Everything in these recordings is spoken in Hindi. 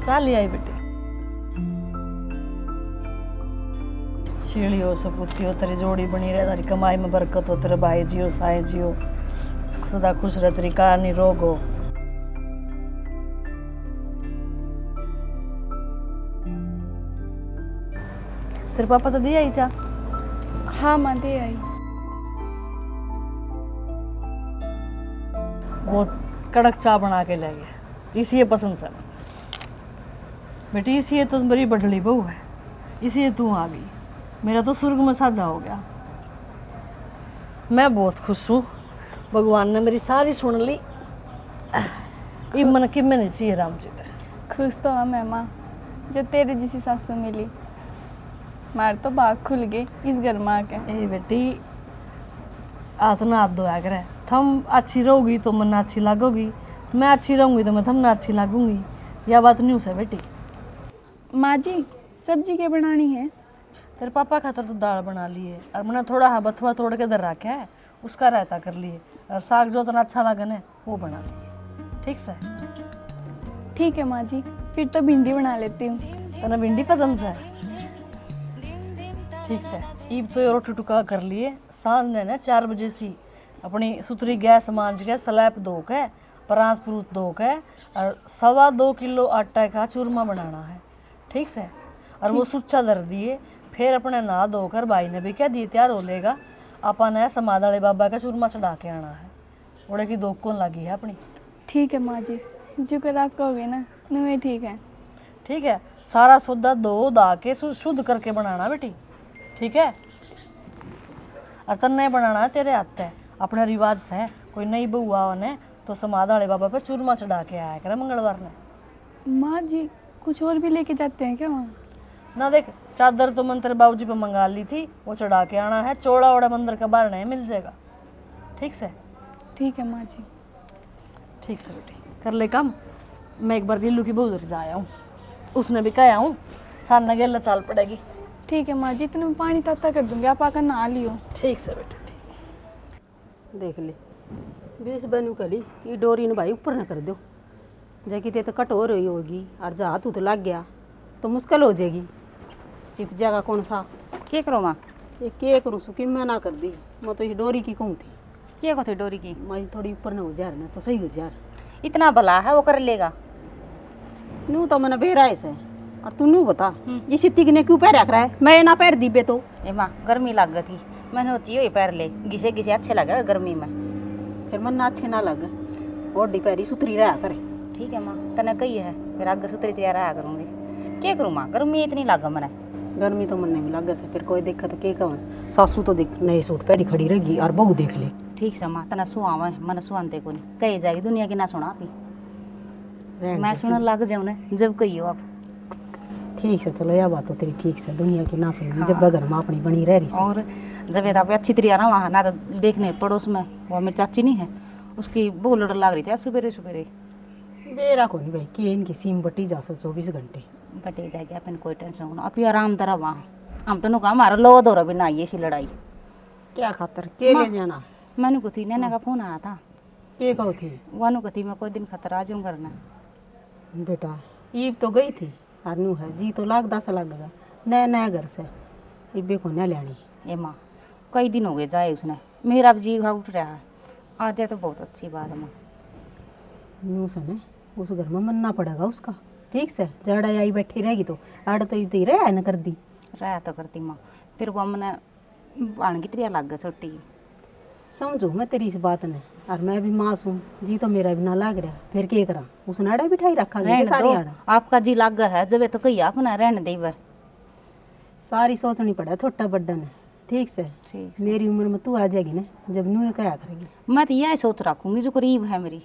चल आई बेटी। शीलियो सपूती हो, तेरी जोड़ी बनी रहे, तेरी कमाई में बरकत हो, तेरे भाई जियो साए जियो, सदा खुश रह, तेरी कार नहीं रोग हो। तेरे पापा तो दिया ही चा? हाँ माँ दे आई। बहुत कड़क चाय बना के ले गया, इसी पसंद से बेटी। इसी तो मेरी बड़ली बहू है, इसी तू आ गई, मेरा तो स्वर्ग में साझा हो गया। मैं बहुत खुश हूँ, भगवान ने मेरी सारी सुन ली। ये मन कि मैंने चाहिए राम जी ने। खुश तो हूँ मैं माँ, जो तेरे जैसी सासू मिली। मार तो बाग खुल गए इस घर में आके। ए बेटी, हाथ ना हाथ धोया करे। थम अच्छी रहोगी तो मन अच्छी लगोगी, मैं अच्छी रहूँगी तो मैं थम ना अच्छी लगूंगी। यह बात नहीं है बेटी। माँ जी सब्जी क्या बनानी है? तेरे पापा खातर तो दाल बना ली है, और मैंने थोड़ा हाँ बथुआ तोड़ के इधर रखा है, उसका रायता कर लिए, और साग जो इतना अच्छा लगे ना वो बना लिए। ठीक से? ठीक है माँ जी, फिर तो भिंडी बना लेती हूँ। तेना भिंडी पसंद है? ठीक से। ईब तो रोटी टुका कर लिए। सांझ ने ना 4 बजे सी अपनी सुथरी गैस मांझ के स्लैब धो के परात फ्रूट धो के और 2.25 किलो आटा का चूरमा बनाना है। ठीक से? और वो सुच्चा धर दिए, फिर अपने नहा धोकर भाई ने भी क्या दिए तैयार हो लेगा। अपन ने समाध वाले बाबा का चूरमा चढ़ा के आना है। ओड़े की दो कौन लगी है अपनी। ठीक है माँ जी, जो कर आप कहोगे ना नुए ठीक है। ठीक है, सारा सौदा धो धा के शुद्ध करके बनाना बेटी। ठीक है? और तन नहीं बनाना है तेरे हाथ है। अपने रिवाज से कोई नई बहू आवा ने तो समाध वाले बाबा पे चूरमा चढ़ा के आया करे मंगलवार ने। माँ जी कुछ और भी लेके जाते हैं क्या वहाँ? ना देख, चादर तो मंत्र बाबूजी पे मंगा ली थी, वो चढ़ा के आना है। चौड़ा वड़ा मंदिर का बाहर नहीं मिल जाएगा। ठीक से? ठीक है माँ जी। ठीक से बेटी, कर ले काम। मैं एक बार लीलू की बहू उधर जा आया हूँ, उसने भी कहा हूँ सार नगेला चाल पड़ेगी। ठीक है माँ जी, इतने में पानी ताता कर दूंगी, आप आकर नहा लियो। ठीक से बेटी। देख ले बीस बनू कली ये डोरी ने भाई ऊपर न कर दो, जैकी ते तो कट हो रही होगी और जा तू तो लग गया तो मुश्किल हो जाएगी। चिप जाएगा कौन सा के करो माँ? ये के करूँ सुखी मैं ना कर दी। मैं तो ये डोरी की कहूँ थी, के को थे डोरी की? मैं थोड़ी ऊपर न हो जा रहा तो सही हो जा। इतना भला है वो कर लेगा। नू तो मैंने बेरा ऐसे और तू नू बता ये सित्ती ने क्यों पैर रख रहा है? मैं ना पैर दीबे तो ए माँ गर्मी लग गई थी, मैंने सोची हुई पैर ले घिसे घिसे अच्छे लगे गर्मी में। फिर मन ना अच्छे ना लगे, बॉडी पैरी सुथरी रहा करे। ठीक है माँ, तने कही है फिर आगे सुतरी तैयार आया करूँगी। क्या करूँ माँ, गर्मी इतनी लग मैंने। गर्मी तो मन नहीं लगे से फिर कोई दिक्कत के कहूँ। सासू तो देख नए सूट पहरी खड़ी रहेगी और बहू देख ले। ठीक से माँ, तना सुहावा मन सुहानते को नहीं कही जाएगी दुनिया की ना सुना पी। मैं सुनने लग जाऊँ ना जब कही हो आप। ठीक से चलो यह बात तो तेरी ठीक से दुनिया की ना सुनी जब घर में अपनी बनी रह रही। और जब ये अच्छी तरह ना वहाँ ना तो देखने पड़ोस में वो मेरी चाची नहीं है, उसकी बहू लड़ लग रही थी सुबेरे सुबेरे। मेरा को नहीं भाई कि इनकी सीम बटी जा 24 घंटे बटे जाएगी अपन कोई टेंशन होना आप आराम तरह वहाँ। हम तो नुका हमारा लो दो भी ना ये सी लड़ाई क्या खातर के ले जाना। मैंने को थी नैना का फोन आया था। ये कहो थी वानू को थी मैं कोई दिन खतर आ जाऊँ करना। बेटा ईब तो गई थी और नू है जी तो लाख 10 लाख लगा नया नया घर से इबे को न लेनी। ए माँ कई दिन हो गए जाए उसने, मेरा अब जी उठ रहा है। आ जाए तो बहुत अच्छी बात है माँ। नू से ने उस घर में मनना पड़ेगा उसका। ठीक से जड़ा आई बैठी रहेगी तो आड़ तो इतनी रह न कर दी रहा तो करती माँ। फिर वो हमने आन की त्रिया लग गई छोटी। समझो मैं तेरी इस बात ने और मैं भी मास हूँ जी तो मेरा भी ना लाग रहा फिर के करा उसने आड़ा बिठाई रखा सारी आड़ा। आपका जी लाग है जब तो कही अपना रहने दे वह सारी सोचनी पड़ा छोटा बड्डा ने। ठीक से ठीक मेरी उम्र में तू आ जाएगी ना जब नू क्या करेगी। मैं तो यही सोच रखूँगी जो करीब है मेरी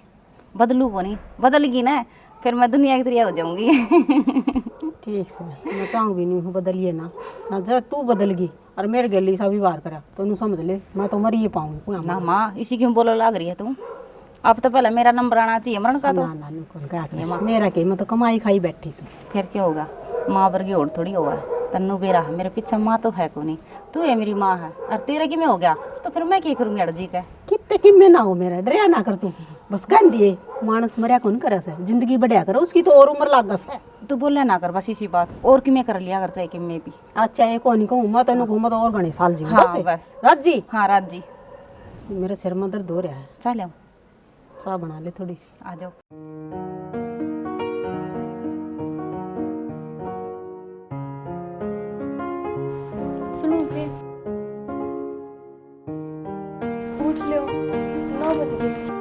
बदलू को नहीं बदलगी ना फिर मैं दुनिया की तरह हो जाऊंगी। ठीक से मैं चाहूँ भी नहीं हूँ बदलिए ना जब तू बदलगी और मेरे गली सा भी वार करा तो नू समझ ले मैं तो मर ही पाऊंगी ना माँ इसी क्यों बोलो लग रही है तू। अब तो पहले मेरा नंबर आना चाहिए मरण का तो ना नू कौन क्या मेरा के मैं तो कमाई खाई बैठी सी। फिर क्या होगा माँ वर्गी और थोड़ी होगा तन्नू बेरा है मेरे पीछे माँ तो है को नहीं तू है मेरी माँ है और तेरा कि मैं हो गया तो फिर मैं क्या करूँगी अड़ जी का कितने कि में ना हो मेरा डरिया ना कर तू बस कह दिए मानस मरिया कौन करे से जिंदगी बढ़िया करो उसकी तो और उम्र लाग से तू बोले ना कर बस इसी बात और कि मैं कर लिया कर चाहे कि मैं भी। अच्छा ये कौन कहूँ मैं तेन घूमा तो और घने साल जी हाँ बस राजी हाँ राज जी मेरे सिर में दर्द हो रहा है चल आओ चाह बना ले थोड़ी सी आ जाओ। सुनो फिर उठ लो 9 बज गए।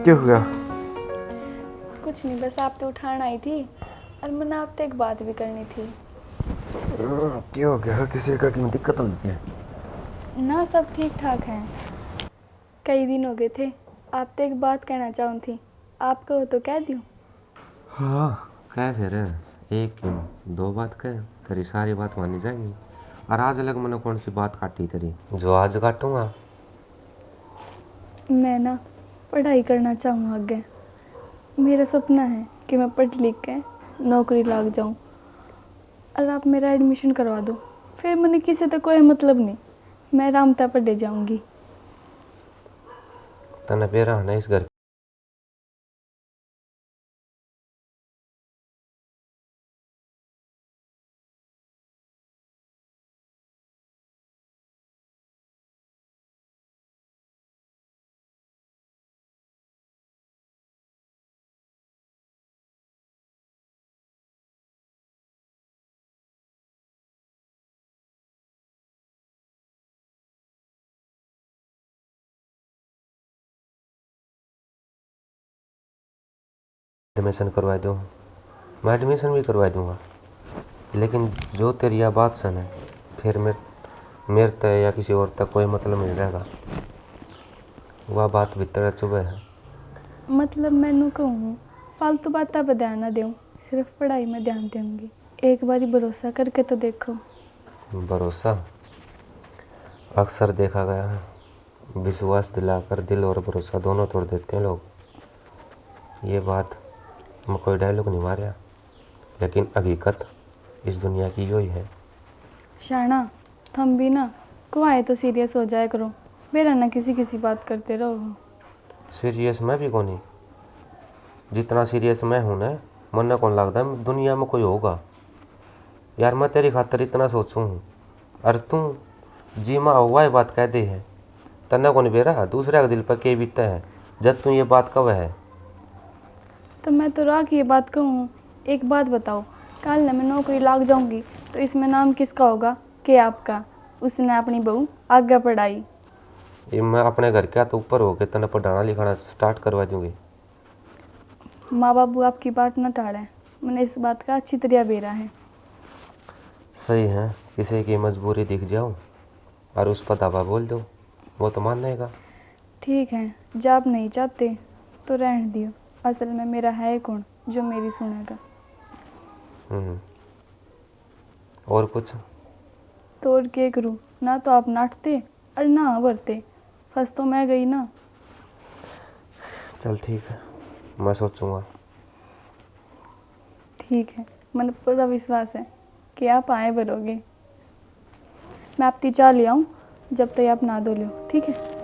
क्या हो गया? कुछ नहीं, बस आप तो उठान आई थी और मैंने आपसे एक बात भी करनी थी। क्या हो गया? किसी का की दिक्कत होती है? ना सब ठीक ठाक हैं। कई दिन हो गए थे, आपसे एक बात कहना चाहूँ थी, आप कहो तो कह दूँ? हाँ कह फिर एक क्यों दो बात कह तेरी सारी बात मानी जाएंगी। और आज अलग मैंने कौन सी बात काटी तेरी जो आज काटूंगा। मैं ना पढ़ाई करना चाहूँ आगे। मेरा सपना है कि मैं पढ़ लिख के नौकरी लग जाऊँ और आप मेरा एडमिशन करवा दो। फिर मैंने किसी से कोई मतलब नहीं, मैं रामता पढ़े जाऊँगी। तने बेरा ना इस घर एडमिशन करवा दूँ। मैं एडमिशन भी करवा दूँगा लेकिन जो तेरी यह बात सुन है फिर मेरे तक या किसी और तक कोई मतलब नहीं रहेगा। वह बात भीतर चुभे है। मतलब मैनू कहूँ फालतू बातें पर ध्यान ना दूँ, सिर्फ पढ़ाई में ध्यान दूँगी। एक बारी भरोसा करके तो देखो। भरोसा अक्सर देखा गया है, विश्वास दिलाकर दिल और भरोसा दोनों तोड़ देते हैं लोग। ये बात मैं कोई डायलॉग नहीं मारा लेकिन हकीकत इस दुनिया की यही है। शाना थम भी ना को आए तो सीरियस हो जाए करो, मेरा ना किसी बात करते रहो। सीरियस मैं भी कौन ही जितना सीरियस मैं हूँ ना मन कौन लगता है दुनिया में कोई होगा। यार मैं तेरी खातर इतना सोचूँ हूँ और तू जी माँ हुआ ही बात कह दे है। तन्ना कौन बेरा दूसरे के दिल पर के बीतता है जब तू ये बात कब है। तो मैं तो राह की ये बात कहूँ। एक बात बताओ, कल ना मैं नौकरी लाग जाऊंगी तो इसमें नाम किसका होगा? के आपका। उसने अपनी बहू आगे पढ़ाई। ये मैं अपने घर के तो ऊपर होके तने पढ़ाना लिखाना स्टार्ट करवा दूंगी। माँ बाबू आपकी बात न टाड़े, मैंने इस बात का अच्छी तरह बेरा है। सही है, किसी की मजबूरी दिख जाओ और उस पर दवा बोल दो वो तो मान लेगा। ठीक है, जब आप नहीं चाहते तो रहने दियो। असल में मेरा है कौन जो मेरी सुनेगा। और कुछ? तो और क्या करूँ? ना तो आप नाटते और ना भरते, फंस तो मैं गई ना। चल ठीक है, मैं सोचूंगा। ठीक है, मन पूरा विश्वास है कि आप आए भरोगे। मैं आपकी चाय ले आऊँ, जब तक आप ना धो लो। ठीक है।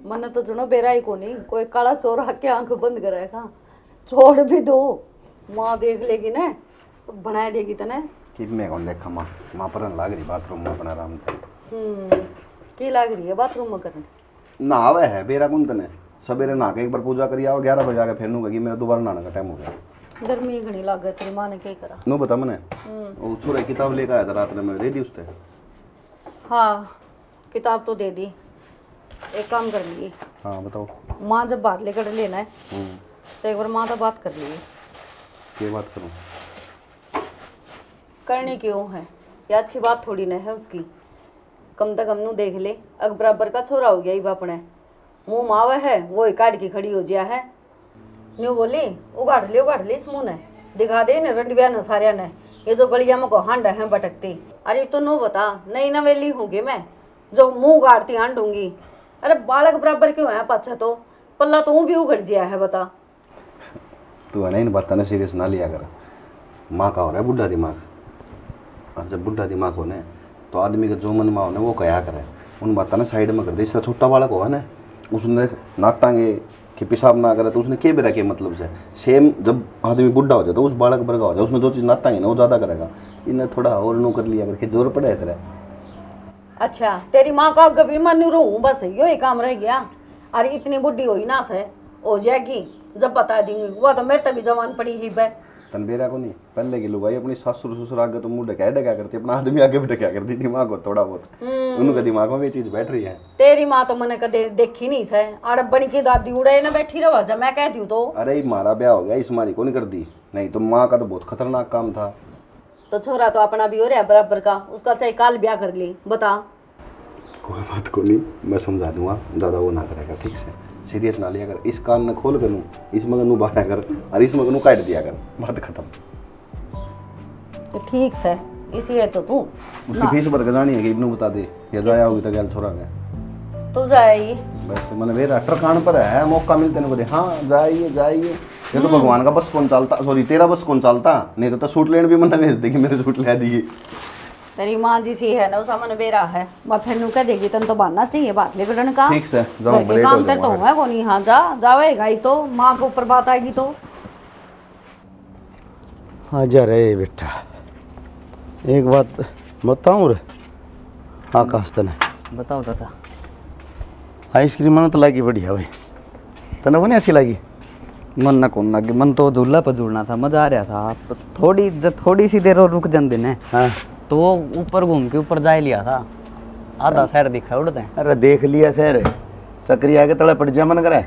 मैंने तो जनो बेरा ही को नहीं कोई काला चोर आके आंख बंद कराएगा। छोड़ भी दो, माँ देख लेगी ना बना देगी तने कि मैं कौन देखा माँ माँ पर लाग रही बाथरूम में अपना आराम थे। की लाग रही है बाथरूम में करने? नहावे है बेरा कौन तने सवेरे नहा के एक बार पूजा करी आओ 11 बजे आके फिर नू कही मेरा दोबारा नहाने का टाइम हो गया। गर्मी घनी लाग गई तेरी माँ ने क्या करा? नो बता मैंने वो सूर्य किताब लेकर आया था रात में, मैं दे दी उससे। हाँ किताब तो दे दी। एक काम कर लिए, हाँ बताओ। माँ जब बात लेकर लेना है तो एक बार माँ से बात कर लिए। क्या बात करूँ? करनी क्यों है, ये अच्छी बात थोड़ी ना है उसकी। कम तक हमनू देख ले, अग बराबर का छोरा हो गया ही बापने मुँह मावे है वो ही काट की खड़ी हो जिया है। न्यू बोली उगाड़ ले इस मुँह ने दिखा दे न रंडबिया न सारिया ने ये जो गलिया में को हांडा है भटकती। अरे तो नो बता नई नवेली हूँ मैं जो मुंह गाड़ती हांडूंगी। अरे बालक बराबर क्यों है पाछा, तो पल्ला तो भी उगड़ जिया है बता। तू है ना इन बात ना सीरियस ना लिया कर। माँ का हो रहा है बुढ़ा दिमाग, और जब बुढ़ा दिमाग होने तो आदमी का जो मन में होने वो कया करे, उन बातों ने साइड में कर दे। इससे छोटा बालक हो ना, उसने नाटांगे कि पेशाब ना करे तो उसने के बेरा के मतलब से सेम जब आदमी बुढ़ा हो जाए तो उस बालक वर्गा हो जाए, उसने जो चीज़ नाटांगे ना वो ज़्यादा करेगा। इन्हें थोड़ा और नो कर लिया करके जोर पड़े तेरा। अच्छा तेरी माँ का गभी मानू रहूं, बस यो ही काम रह गया। अरे इतनी बुढ़ी हुई ना से हो जाएगी जब बता देंगे, वो तो मेरे तभी जवान पड़ी ही बे। तनबेरा को नहीं, पहले की लुगाई अपनी ससुर ससुर आगे तो मुंह ढका करती, अपना आदमी आगे भी ढका करती दिमाग को थोड़ा बहुत। उनके दिमाग में ये चीज बैठ रही है। तेरी माँ तो मैंने कदे देखी नहीं से, आड़ बड़ी की दादी उड़े ना बैठी रहो जब मैं कहती हूँ तो। अरे मारा ब्याह हो गया, इस मारी को नहीं कर दी, नहीं तो माँ का तो बहुत खतरनाक काम था। तो छोरा तो अपना भी हो रहा है बराबर का, उसका चाहे काल ब्याह कर ली बता। कोई बात को नहीं, मैं समझा दूंगा, ज़्यादा वो ना करेगा, ठीक से सीरियस ना लिया कर। इस कान ने खोल कर लूँ, इस मगन नू बांटा कर और इस मगन नू काट दिया कर, बात खत्म। तो ठीक से इसी है तो तू उसकी फीस भर के जानी है कि इब्नू बता दे, या जाया होगी तो गैल छोरा गया तो जाए। बस मैंने मेरा ट्रकान पर है, मौका मिलते नहीं बोले हाँ जाइए जाइए। ये तो भगवान का बस कौन चालता, सॉरी तेरा बस कौन चालता, नहीं तो सूट लेने भी मन भेज देगी, मेरे सूट ले दिए। तेरी माँ जी सी है ना, उस मन बेरा है, मैं फिर नू कह देगी तन तो बनना चाहिए बात बिगड़न का। ठीक से जाओ, घर के लेट हो काम तेरे तो जाऊंगा। है वो नहीं। हाँ जा जावेगा ही तो, माँ के ऊपर बात आएगी तो। आजा रे बेटा, एक बात बताऊँ रे आकाश तने, बताओ दादा। आइसक्रीम मन तो लगी बढ़िया भाई, तने वो नहीं अच्छी लगी? मन ना कौन लगे, मन तो झूला पर झूलना था, मजा आ रहा था। थोड़ी सी देर और रुक जाते ने हाँ तो वो ऊपर घूम के ऊपर जा लिया था, आधा शहर दिखा उड़ते हैं। अरे देख लिया शहर, सक्रिय आगे तड़े पड़ जा मन करे,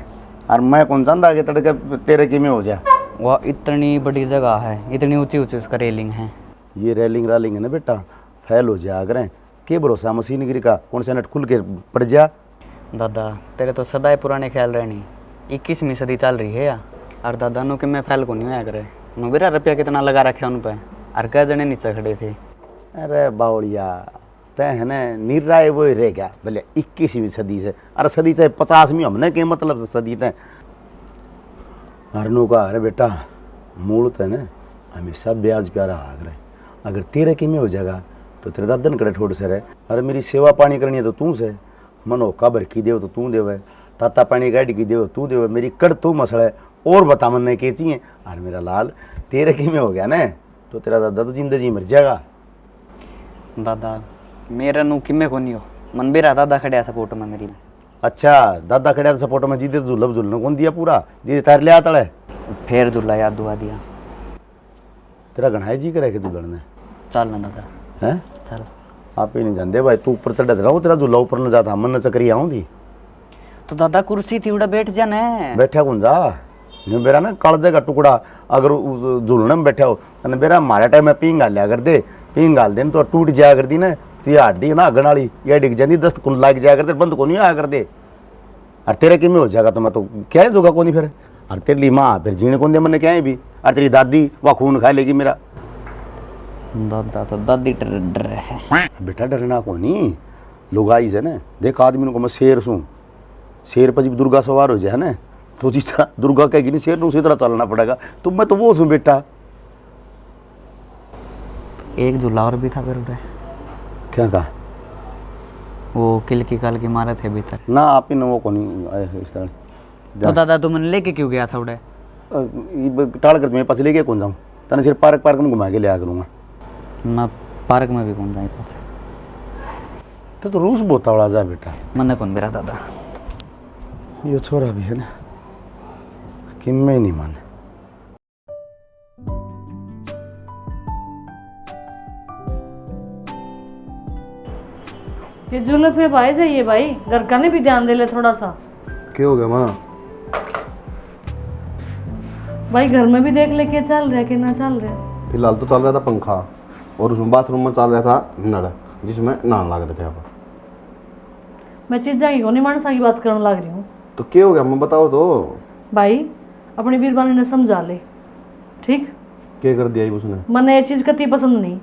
और मैं कौन चाहता आगे तड़के तेरे की में हो जा। वह इतनी बड़ी जगह है, इतनी ऊंची ऊंची उसका रेलिंग है। ये रेलिंग रालिंग है ना बेटा, फैल हो जा अगर के भरोसा मशीनगिरी का, कौन सा नट खुल के पड़ जा। दादा तेरे तो सदाए पुराने ख्याल रहनी, 21वीं सदी चल रही है या। और दादा नु कि मैं फैल को नहीं होया करे, मेरा रुपया कितना लगा रखे उन पे, और कई जने नीचे खड़े थे। अरे बावड़िया तय है ना, निराय वो ही रह गया भले 21वीं सदी से, अरे सदी से 50वीं हमने के मतलब से सदी तय। हरनू का अरे बेटा मूल तय ना हमेशा ब्याज प्यारा आग रहे, अगर तेरे की में हो जाएगा तो तेरे दादन कड़े ठोड़ से रहे। अरे मेरी सेवा पानी करनी है तो तू से, मनो काबर की देव तो तू देवे, ताता पानी गाड़ी की देव तू देवे, मेरी कड़ तू मसड़ा है और बता मन ने के चाहिए। और मेरा लाल तेरे की में हो गया ना तो तेरा दादा तो जिंदगी मर जाएगा। दादा मेरा नु किमे को नहीं हो, मन भी रहा दादा खड़े सपोर्ट में मेरी। अच्छा दादा खड़े सपोर्ट में जीते झूलब झूलने कौन दिया पूरा, दीदी तार ले आता है फिर झूला याद दुआ दिया। तेरा गणाई जी करे के दुल्हन ने चल ना दादा हैं, चल। आप ही नहीं जानते भाई, तू ऊपर चढ़ रहा हूँ, तेरा झूला ऊपर न जाता, मन न चक्री आऊँ थी। तो दादा कुर्सी थी उड़ा बैठ जा न, बैठा कौन जा न्यू बेरा ना कालजे का टुकड़ा, अगर झूलने में बैठा हो तो बेरा हमारे टाइम में पींग गाल लिया कर दे, पींग गाल दे तो टूट जाया करती ना, तो ये हड्डी ना अगन वाली ये डिग जाती, दस्त कुन लाग जाया करते, बंद को नहीं आया कर दे। और तेरे कि में हो जाएगा तो मैं तो क्या है जोगा को नहीं फिर, और तेरे लिए माँ फिर जीने कौन दे मन क्या है भी, और तेरी दादी वह खून खा लेगी मेरा। दादा तो दादी डर है। बेटा डरना को नहीं, लोग आई से ना देख आदमी को मैं शेर सूँ, शेर पर जब दुर्गा सवार हो जाए ना तो जिस तरह दुर्गा कहेगी नहीं शेर ने उसी तरह चलना पड़ेगा, तो मैं तो वो सूँ बेटा। एक झूला और भी था फिर उड़े, क्या कहा? वो किल की काल की मारे थे भीतर ना आप ही वो को नहीं आए इस तरह। तो दादा तुम लेके क्यों गया था उड़े? टाल कर मैं पछ लेके कौन जाऊँ, तने सिर्फ पार्क पार्क में घुमा के लिया करूँगा। मैं पार्क में भी कौन जाए तो रूस बोता बड़ा जा बेटा, मन कौन मेरा दादा। ये छोरा भी है ना कि मैं नहीं माने। ये जुल्फ पे भाई जाइए भाई, घर का नहीं भी ध्यान दे ले थोड़ा सा। क्या हो गया माँ? भाई घर में भी देख ले क्या चल रहा है कि ना चल रहा है। फिलहाल तो चल रहा था पंखा, और उसमें बाथरूम में चल रहा था नल, जिसमें नहाने लग रहे थे आप। मैं चीज़ा की कोनी मानसा की बात करने लग रही हूँ। तो क्या हो गया मैं बताओ तो। भाई अपनी बीरबानी ने समझा ले, ठीक? क्या कर दिया उसने? मने ये चीज़ कती पसंद नहीं,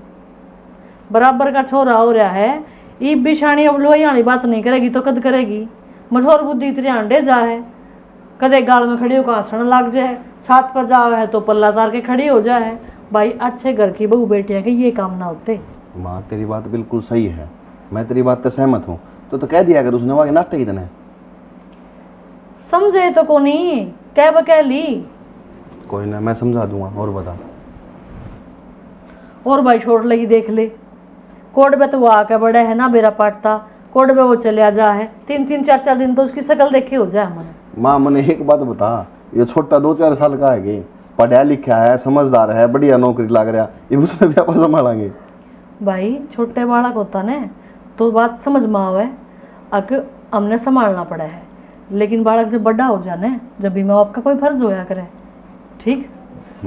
बराबर का छोरा हो रहा है, ये बिछाणी अब लोही वाली बात नहीं करेगी तो कद करेगी। मठोर बुद्धि इतनी अंडे जा है, कदे गाल में खड़ी होकर हंसने लग जाए, छात पर जावे है तो पल्ला तार के खड़ी हो जाए। भाई अच्छे घर की बहू बेटियां के ये काम ना होते। माँ तेरी बात बिल्कुल सही है, मैं तेरी बात से सहमत हूँ। तो कह दिया अगर उसने वहाँ के नाटक इतने समझे तो को नहीं कह बकह ली। कोई ना, मैं समझा दूंगा। और बता। और भाई छोड़ लगी देख ले, कोड में तो वो आके बड़ा है ना बेरा पाटता, कोड में वो चलिया जा है 3-3 4-4 दिन तो उसकी शकल देखे हो जाए हमारे। माँ मैंने एक बात बता, ये छोटा 2-4 साल का है कि पढ़ा लिखा है, समझदार है, बढ़िया नौकरी लग रहा, ये उसने भी आप संभालेंगे। भाई छोटे बालक होता ने तो बात समझ में आवे, अग हमने संभालना पड़ा है। लेकिन बालक जब बड़ा हो जाने, जब भी माँ बाप का कोई फर्ज होया करे, ठीक,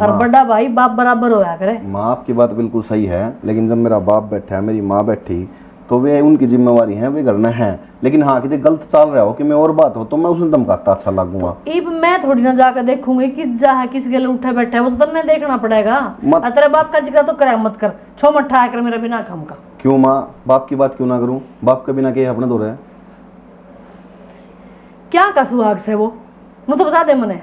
और बड़ा भाई बाप बराबर होया करे। माँ आपकी बात बिल्कुल सही है, लेकिन जब मेरा बाप बैठा है, मेरी माँ बैठी, तो वे उनकी जिम्मेवारी है, वे करना है। लेकिन हाँ किसी गलत चल रहा हो कि मैं और बात हो तो मैं उसने धमकाता अच्छा लगूंगा। इब मैं थोड़ी ना जाकर देखूंगी कि जा है किस गले उठे बैठे है, वो तो तन्ने देखना पड़ेगा। मत- तेरे बाप का जिक्र तो करे मत कर, छो मत ठाया कर मेरा बिना काम का। क्यों माँ, बाप की बात क्यों ना करूं? बाप के बिना के अपने दो रहे। क्या का सुहाग से वो तो बता दे मने।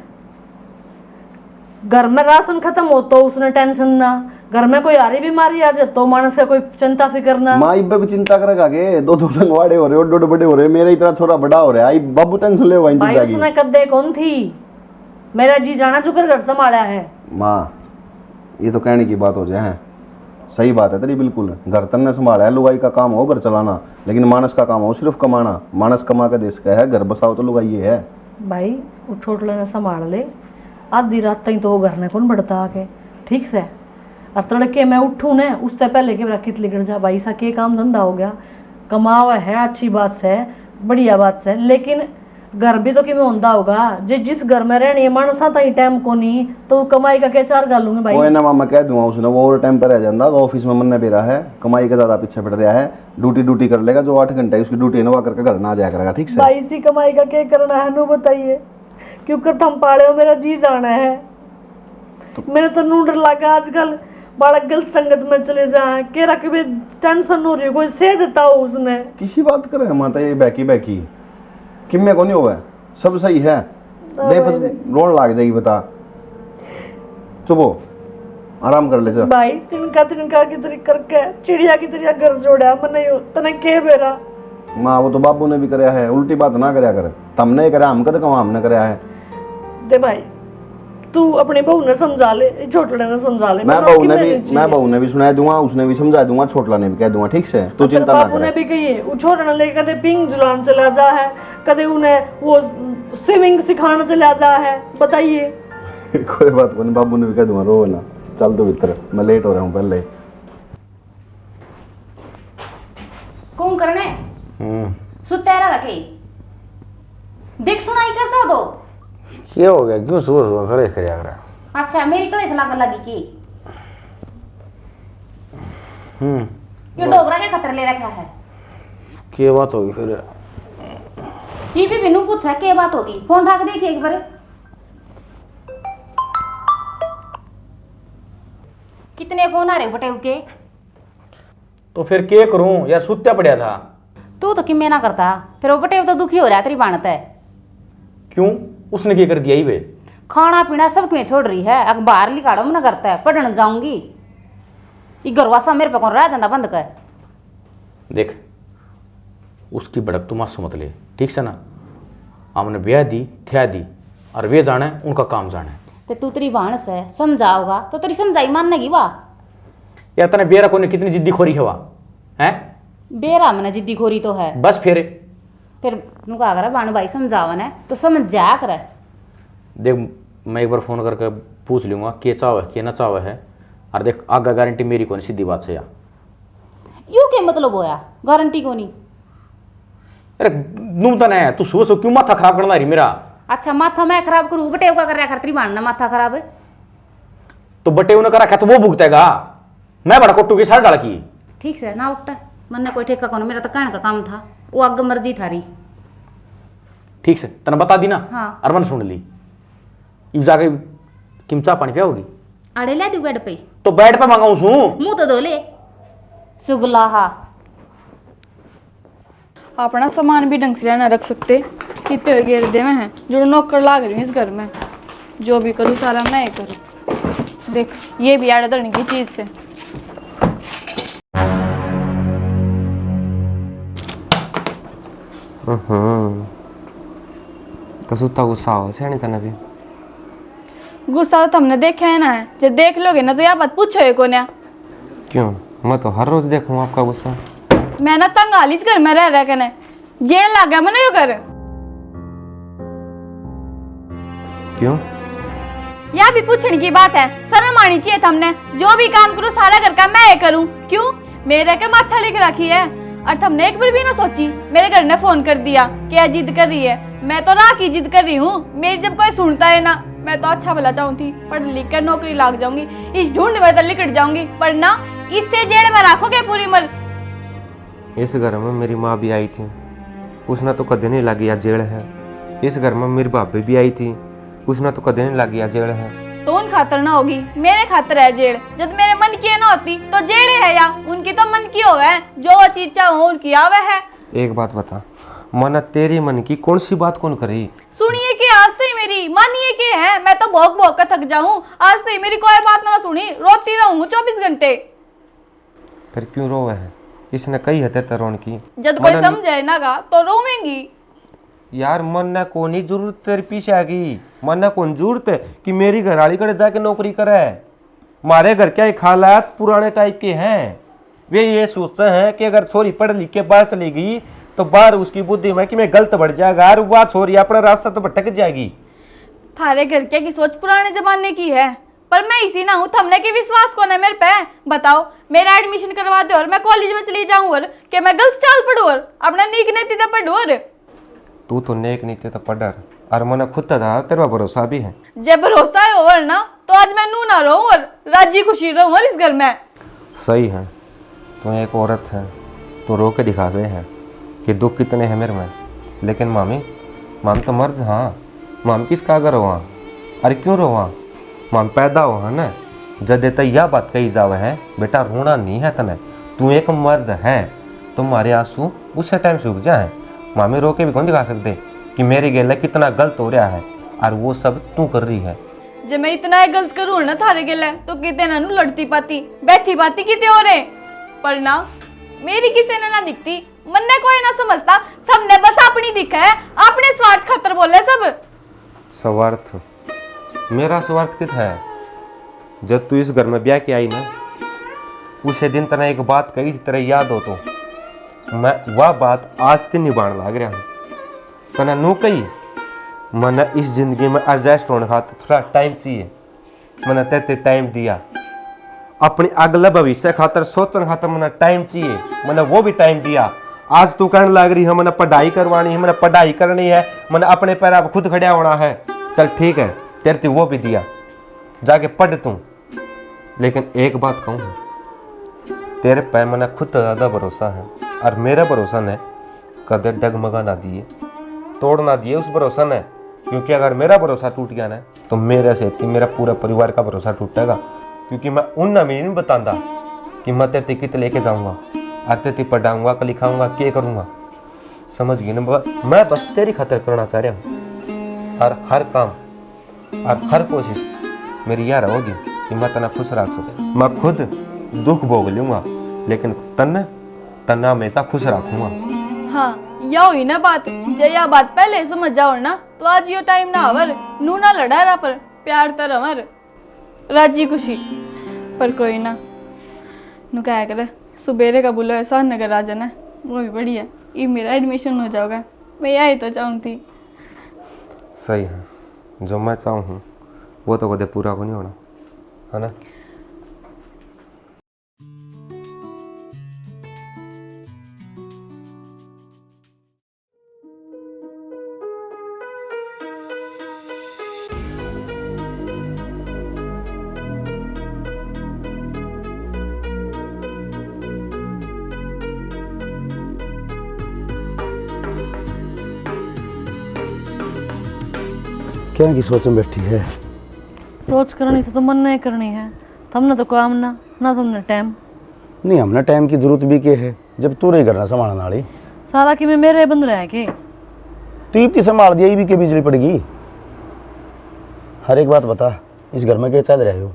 घर में राशन खत्म हो तो उसने टेंशन ना, घर में कोई आ रही बीमारी आ जाए तो मानस से कोई चिंता फिक्र ना। माँ इब्बे भी चिंता करेगा के 2-2 लंगवाड़े हो रहे, 2 बड़े हो रहे, मेरा इतना छोरा बड़ा हो रहा है, आई बाबू टेंशन ले वहीं भाई चिंता की। उसने कद्दे कौन थी, मेरा जी जाना चुकर घर संभाला है। माँ ये तो कहने की बात हो जाए है, सही बात है तेरी बिल्कुल। घर तन्ने संभाला है, लुगाई का काम हो घर चलाना, लेकिन मानस का काम हो सिर्फ कमाना। मानस कमा के देश का है, घर बसाओ तो लुगाई ये है। भाई वो छोट लेने संभाल ले, आधी रात तक तो वो घर ने कौन बढ़ता आके, ठीक से। और तड़के मैं उठूँ न उससे पहले के मेरा कित लिगड़ जा, भाई सा के काम धंधा हो गया, कमावा है अच्छी बात से, बढ़िया बात से, लेकिन घर भी तो कि होंदा होगा। जिस घर में रहनी है मानसा ताई टाइम को नहीं तो कमाई का क्या चार गालूंगे भाई। कोई ना मामा कह दूंगा उसने, वो और टाइम पर रह जाता तो ऑफिस में मन बेरा है, कमाई का ज्यादा पीछे पड़ रहा है, ड्यूटी कर लेगा, जो 8 घंटे उसकी ड्यूटी नवा करके घर ना जाया करेगा, ठीक से। भाई इसी कमाई का क्या करना है नो बताइए, क्योंकि तुम पाले हो मेरा जी जाना है। मेरे तो नूडर लगा आजकल बालक गलत संगत में चले जाए, कह रहा कि टेंशन हो रही है, कोई से देता हो उसने। किसी बात करे माता ये बैकी कि मैं को नहीं हुआ, सब सही है, रोन लाग जाएगी बता। चुप हो, आराम कर ले जा। भाई तिनका की तरह करके चिड़िया की तरह घर जोड़ा मैंने तने के बेरा। माँ वो तो बाबू ने भी कराया है, उल्टी बात ना कराया कर, तुमने कराया हम कद कमा हमने कराया है। दे भाई तू अपनी बहू ने समझा ले, छोटले ने समझा ले। मैं बहू ने भी सुना दूंगा, उसने भी समझा दूंगा, छोटला ने भी कह दूंगा, ठीक से तू चिंता ना कर। बाबू ने भी कही वो छोटने लेके कदे पिंग जुलान चला जा है, कदे उन्हें वो स्विमिंग सिखाना चला जा है, बताइए। कोई बात नहीं, बाबू ने भी कह दूंगा, रो ना, चल तू भीतर, मैं लेट हो रहा हूँ पहले। कौन करने सुतेरा रखे देख सुनाई करता दो। क्या हो गया, क्यों सुबह सुबह खड़े खड़े आ रहा? अच्छा मेरी कलेश लागन लगी की ये डोबरा के खतर ले रखा है। क्या बात होगी फिर? ये भी बिनु पूछा क्या बात होगी, फोन रख देखिए एक बार। कितने फोन आ रहे बटे के? तो फिर क्या करूं, या सुत्या पड़ा था? तू तो किम्मे ना करता, फिर वो बटे तो दुखी हो रहा तेरी बाणत है। क्यों, उसने क्या कर दिया ही वे? खाना पीना सब क्यों छोड़ रही है, अखबार लिखाड़ो मना करता है, पढ़ने जाऊंगी ये घरवासा मेरे पे कौन रह जाता बंद कर। देख उसकी भड़क तू मासू मत ले, ठीक से ना। हमने ब्याह दी थ्या दी, और वे जाने उनका काम जाने। ते तू तेरी भाण से समझाओगा तो तेरी समझाई मानेगी वाह। या तने बेरा को ने कितनी जिद्दी खोरी है वह है? बेरा मैंने जिद्दी खोरी तो है, बस फिर नु कहा करे बाण भाई समझावन है तो समझ जा करे। देख मैं एक बार फोन करके पूछ लूंगा के चाव है के ना चाव है, और देख आगा गारंटी मेरी कौन सीधी बात से या यू के मतलब होया गारंटी को नहीं। अरे नूम तो नहीं, तू सुबह सुबह क्यों माथा खराब करना रही मेरा? अच्छा माथा मैं खराब करूँ, बटे का कर रहा कर तेरी बाण ना माथा खराब है। तो बटे उन्हें करा तो वो भुगतेगा, मैं बड़ा कोट्टू की सार डाल की। ठीक से ना उठता मन कोई ठेका कौन, मेरा तो कहने का काम था, वो अग मर्जी थारी। ठीक से तने बता दी ना। हाँ। अरवन सुन ली, इब जाके किमचा पानी पिया होगी आड़े ले दू बेड पे, तो बेड पे मांगा सू मुंह तो धो ले सुगला हा। अपना सामान भी ढंग से ना रख सकते, कितने गिरदे में हैं जो नौकर लाग रही हूँ इस घर में। जो भी करूँ सारा मैं ही करूँ। देख ये भी आड़े धरने की चीज से। कसूता गुस्सा हो सैनी तने भी। गुस्सा तो तुमने देखा है ना, है जब देख लोगे ना तो यह बात पूछो है कोन्या। क्यों? मैं तो हर रोज देखूं आपका गुस्सा। मैं ना तंग आली इस घर में रह के जेड़ लग गया मैंने यो कर। क्यों? यह भी पूछने की बात है, शर्म आनी चाहिए तुमने। जो भी काम करूँ सारा घर का मैं करूँ, क्यों? मेरे के माथा लिख रखी है और तुमने एक बार भी ना सोची। मेरे घर ने फोन कर दिया क्या जिद कर रही है, मैं तो राह की जिद कर रही हूँ। मेरी जब कोई सुनता है ना, मैं तो अच्छा भला चाहूँ थी पढ़ लिख कर नौकरी लाग जाऊंगी, इस ढूंढ में तो लिकट जाऊंगी, पर ना इससे जेड़ में रखोगे पूरी उम्र। इस घर में मेरी माँ भी आई थी, उसने तो कदे नहीं लगी या जेड़ है। इस घर में मेरी भाभी भी आई थी, उसने तो कदे नहीं लगी या जेड़ है। तो उन खातर ना होगी, मेरे खातर है जेड़। जब मेरे मन की ना होती तो जेड़े है या उनकी तो मन की होवे, जो चीज चाहो उनकी आवे है। एक बात बता, मना तेरी मन की कौन सी बात कौन करी? सुनिए कि आज तो ही मेरी मानिए कि है, मैं तो भोग भोग कर थक जाऊं। आज तो ही मेरी कोई बात ना सुनी, रोती रहूं 24 घंटे। फिर क्यों रोवे है? इसने कही है तेरे रोन की। जब कोई समझे ना गा तो रोवेंगी। यार मन ने कोनी जरूरत तेरे पीछे आ गई, मन ने कौन जरूरत है कि मेरी घरवाली करे जाके नौकरी करे। मारे घर क्या हालात पुराने टाइप के हैं। वे ये सोचते हैं कि अगर छोरी पढ़ लिख के बाहर चली गई तो बाहर उसकी बुद्धि में कि मैं गलत बढ़ जाएगा और वह छोरी अपना रास्ता तो भटक जाएगी। थारे घर क्या की सोच पुराने जमाने की है, पर मैं इसी ना हूँ। थमने की विश्वास कौन है मेरे पे? बताओ, मेरा एडमिशन करवा दो और मैं कॉलेज में चली जाऊँ और कि मैं गलत चाल पढ़ू और अपना नीक नीति तो पढ़ू। और तू तो नेक नीति तो पढ़ और मन खुद था, तेरा भरोसा भी है। जब भरोसा है और ना तो आज मैं नू ना रहूं और राजी खुशी रहूं और इस घर में। सही है, तू एक औरत है, तू रो के दिखा दे है कि दुख कितने हैं मेरे में। लेकिन मामी तो मर्द। हाँ मामी किसका अगर रोआ? अरे क्यों रोआ? माम पैदा हो है ना, जब देता यह बात कही जावे है बेटा रोना नहीं है तने, तू एक मर्द है, तुम्हारे आंसू उसी टाइम सूख जाए। मामी रो के भी कौन दिखा सकते कि मेरे गेला कितना गलत हो रहा है और वो सब तू कर रही है। जब मैं इतना गलत करूँ ना थारे गेले तो कितने ना लड़ती पाती बैठी पाती कितने हो रहे, पर ना मेरी किसी ने ना दिखती, मन ने कोई ना समझता। सबने बस अपनी दिखा है, अपने स्वार्थ खातर बोले सब। स्वार्थ? मेरा स्वार्थ कित है? जब तू इस घर में ब्याह के आई ना, उसे दिन तना एक बात कही थी, तेरा याद हो तो मैं वह बात आज तक निभाने लग रहा हूँ। तना नू कही मैंने इस जिंदगी में एडजस्ट होने खातिर थोड़ा टाइम चाहिए, मैंने तेरे टाइम दिया। अपनी अगला भविष्य खातर सोचने खातर मैंने टाइम चाहिए, मैंने वो भी टाइम दिया। आज तू कहने लग रही है मैंने पढ़ाई करवानी है, मैंने पढ़ाई करनी है, मैंने अपने पैर आप खुद खड़ा होना है। चल ठीक है, तेरे तो वो भी दिया, जाके पढ़ तू। लेकिन एक बात कहूँ, तेरे पे मैंने खुद ज़्यादा भरोसा है और मेरा भरोसा ने कदे डगमगा ना दिए, तोड़ ना दिए उस भरोसा ने। क्योंकि अगर मेरा भरोसा टूट गया ना तो मेरे से मेरा पूरा परिवार का भरोसा टूटेगा। क्योंकि मैं उन नहीं बताता कि मैं तेरे कित लेके जाऊँगा और तेरे पढ़ाऊँगा, लिखाऊँगा, क्या करूँगा। समझ गई ना? मैं बस तेरी खातिर करना चाह रहा हूँ और हर काम और हर कोशिश मेरी यह रहेगी कि मैं तना खुश रख सकूँ। मैं खुद दुख भोग लूँगा लेकिन तना हमेशा खुश रखूँगा। हाँ या हुई ना बात, जब यह बात पहले समझ जाओ ना तो आज यो टाइम ना आवर नू ना लड़ा रहा, पर प्यार तर अमर राजी खुशी। पर कोई ना नू क्या करे, सुबेरे का बुला एहसान नगर आ जाना वो भी बढ़िया, ये मेरा एडमिशन हो जाएगा। मैं यही तो चाहूँ थी। सही है, जो मैं चाहूँ वो तो कदे पूरा को नहीं होना है ना। क्या की सोच में बैठी है? सोच करनी से तो मन नहीं करनी है, तुमने तो काम ना तुमने टाइम। नहीं हमने टाइम की जरूरत भी के है, जब तू नहीं करना संभालने वाली। सारा कि मैं मेरे बंद रहे के तू इतनी संभाल दिया, ये भी के बिजली पड़ेगी। हर एक बात बता, इस घर में क्या चल रहे हो?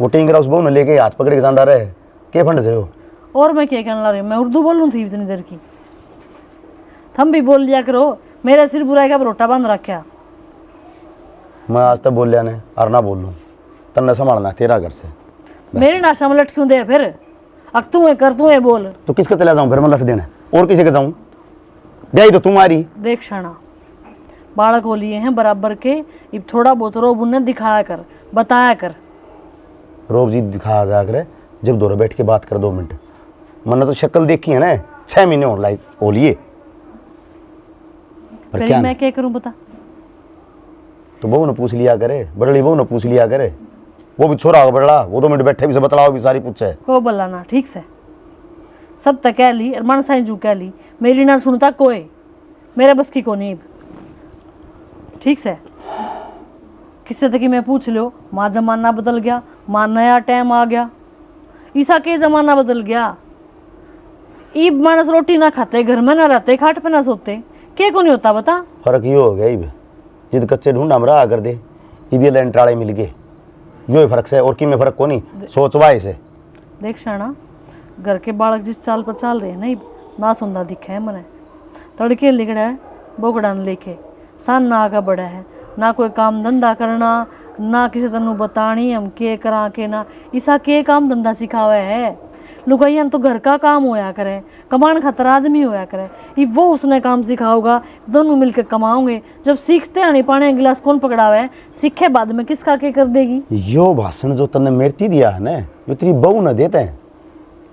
वो टिंगरा उस बहू ने लेके हाथ पकड़ के जाना रहे, के फंड से हो? और मैं क्या कहने ला रही हूँ, मैं उर्दू बोल रही थी इतनी देर की। थम भी बोल लिया करो, मेरे सिर बुराई का बरोटा बंद रखा। मैं आज तक बोल लिया ने और ना बोल लूँ, तन्ने संभालना तेरा घर से। मेरी नाशा में लट क्यों दे फिर? अब तू है कर, तू है बोल। तो किसके चला जाऊँ फिर मैं लट देने, और किसी के जाऊँ? गई तो तुम्हारी। देख शाना, बालक हो लिए हैं बराबर के, अब थोड़ा बहुत रोब उन्हें दिखाया कर, बताया कर। रोब जी दिखा जा कर जब दोनों बैठ के बात कर 2 मिनट। मैंने तो शक्ल देखी है ना, 6 महीने हो लाइक हो लिए। पर फिर क्या मैं क्या करूं बता? तो बहू ने पूछ लिया करे, बड़ली बहू ने पूछ लिया करे। वो भी छोरा होगा बड़ला, वो 2 मिनट बैठे भी से बतलाओ भी सारी पूछे को बलाना ठीक से सब तक कह ली, मन साई जू कह ली, मेरी ना सुनता कोई, मेरे बस की को नहीं। ठीक से किससे तक मैं पूछ लो, माँ जमाना बदल गया, माँ नया टाइम आ गया। ईसा के जमाना बदल गया, ईब मानस रोटी ना खाते, घर में ना रहते, खाट पे ना सोते, के को नहीं होता बता? फर्क ये हो गया इब, जिद कच्चे ढूंढ हम रहा कर दे, इब ये लेंटाले मिल गए, यो फर्क से और की में फर्क को नहीं सोचवाए से। देख शाना, घर के बालक जिस चाल पर चाल रहे हैं ना, ना सुंदा दिखे है मने। तड़के लिगड़ा है बोगड़ा ने लेके, सान ना आगा बढ़ा है, ना कोई काम धंधा करना, ना किसी तनु बतानी हम के करा के ना, ईसा के काम धंधा सिखावे है। लुगाइया तो घर का काम होया करे, कमान खातर आदमी होया करे, ये वो उसने काम सिखाओगा, दोनों मिलकर कमाओगे। जब सीखते आने पाने गिलास कौन पकड़ावे, सीखे बाद में किसका के कर देगी? यो भाषण जो तन्ने मेरती दिया है ना, यो तेरी बहू न देते हैं,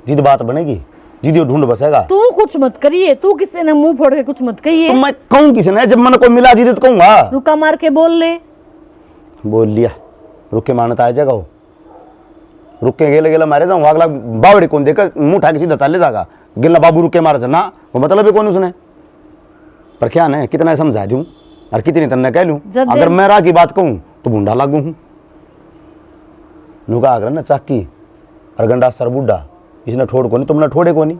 जिद बात बनेगी, जिद ढूंढ बसेगा। तू कुछ मत करिए, तू किसी ने मुंह फोड़ के कुछ मत कहिए। तो मैं कहूँ किसी ने, जब मन को मिला जिद तो कहूंगा। रुका मार के बोल ले। बोल लिया, रुक के मानता आ जाएगा वो, रुक के गेले गेले मारे जाऊँ, अगला बावड़ी कौन देकर मुंह उठा के सीधा चले जाएगा, गिल्ला बाबू रुक के मारे से ना, वो मतलब है कौन उसने। पर क्या न कितना समझा दूं और कितनी तन्ने कह लूँ, अगर मैं राह की बात कहूँ तो बूंडा लागू हूँ। नुका आगर ना चाकी और गंडा सर बुढ़ा, इसने ठोड़ को नहीं, तुमने ठोड़े को नहीं।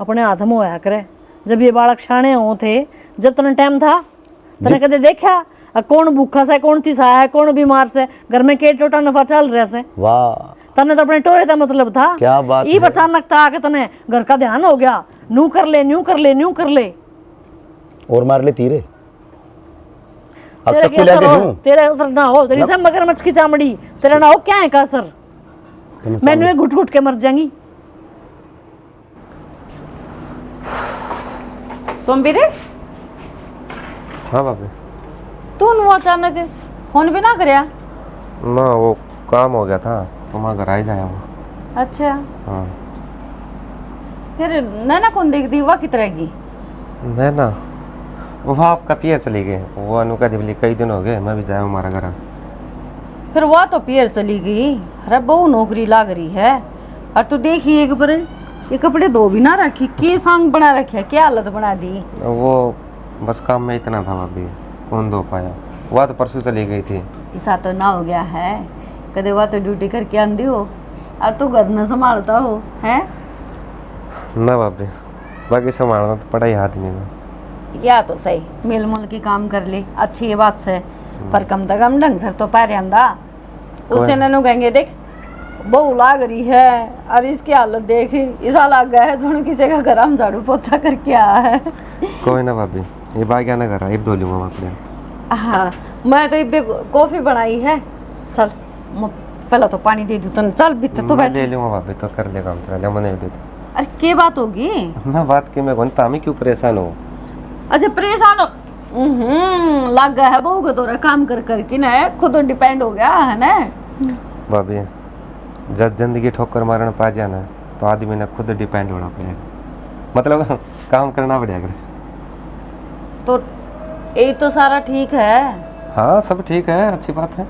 अपने हाथ में होया करे, जब ये बालक शाणे हो थे, जब तने टाइम था, तने कदे देखा कौन भूखा से, कौन तिसा है, कौन बीमार से, घर में के टोटा नफा चल रहा से। वाह, तने तो अपने टोरे का मतलब था। क्या बात ये अचानक था आके तने घर का ध्यान हो गया, नू कर ले, न्यू कर ले, न्यू कर ले, और मार ले तीरे। अब तेरे चक्कू लेके दूं, तेरे असर ना हो, तेरी सब मगरमच्छ की चामड़ी, तेरा ना हो क्या है का असर? मैंने घुट घुट के मर जाएंगी। सोमबीरे, हाँ बाबी। तू वो अचानक फोन भी ना करया? ना वो काम हो गया था तो मैं घर आ ही जाया हूँ। अच्छा, हाँ। फिर नैना कौन देखती, वह कित रहेगी? नैना वो आपका पिया चली गए, वो अनुका दिवली कई दिन हो गए, मैं भी जाया हूँ हमारा घर। फिर वह तो पियर चली गई, अरे बहु नौकरी लाग रही है। और तू देखी एक बार ये कपड़े धो भी ना रखी, के सांग बना रखे, क्या हालत बना दी। वो बस काम में इतना था भाभी, कौन धो पाया। वह तो परसों चली गई थी। ऐसा तो ना हो गया है, कदे वह तो ड्यूटी करके आंदी हो और तू घर न संभालता हो है ना भाभी, बाकी संभालना तो पड़ा ही आदमी में। या तो सही मिल मुल की काम कर ले, अच्छी ये बात से, पर कम से कम ढंग से तो पैर आंदा। उससे ननू कहेंगे देख बहू लाग रही है और इसकी हालत देख, ऐसा लग गया है जो किसी का घर हम झाड़ू पोछा करके आया है। कोई ना भाभी, ये बात क्या ना कर रहा, धो लूंगा अपने। हाँ, मैं तो इब्बे कॉफी बनाई है, चल पहला तो पानी दे दूँ तन, चल बित तो मैं ले लूंगा भाभी, तो कर ले काम तेरा, मैं नहीं देता। अरे क्या बात होगी ना, बात की मैं कौन तामी क्यों परेशान हो। अच्छा परेशान हो, लग गया है बहू का दौरा काम कर करके ना, खुद डिपेंड हो गया है ना भाभी। जब जिंदगी ठोकर मारना पा जाना तो आदमी ने खुद डिपेंड होना पड़ेगा, मतलब काम करना पड़ेगा। तो ये तो सारा ठीक है। हाँ सब ठीक है, अच्छी बात है,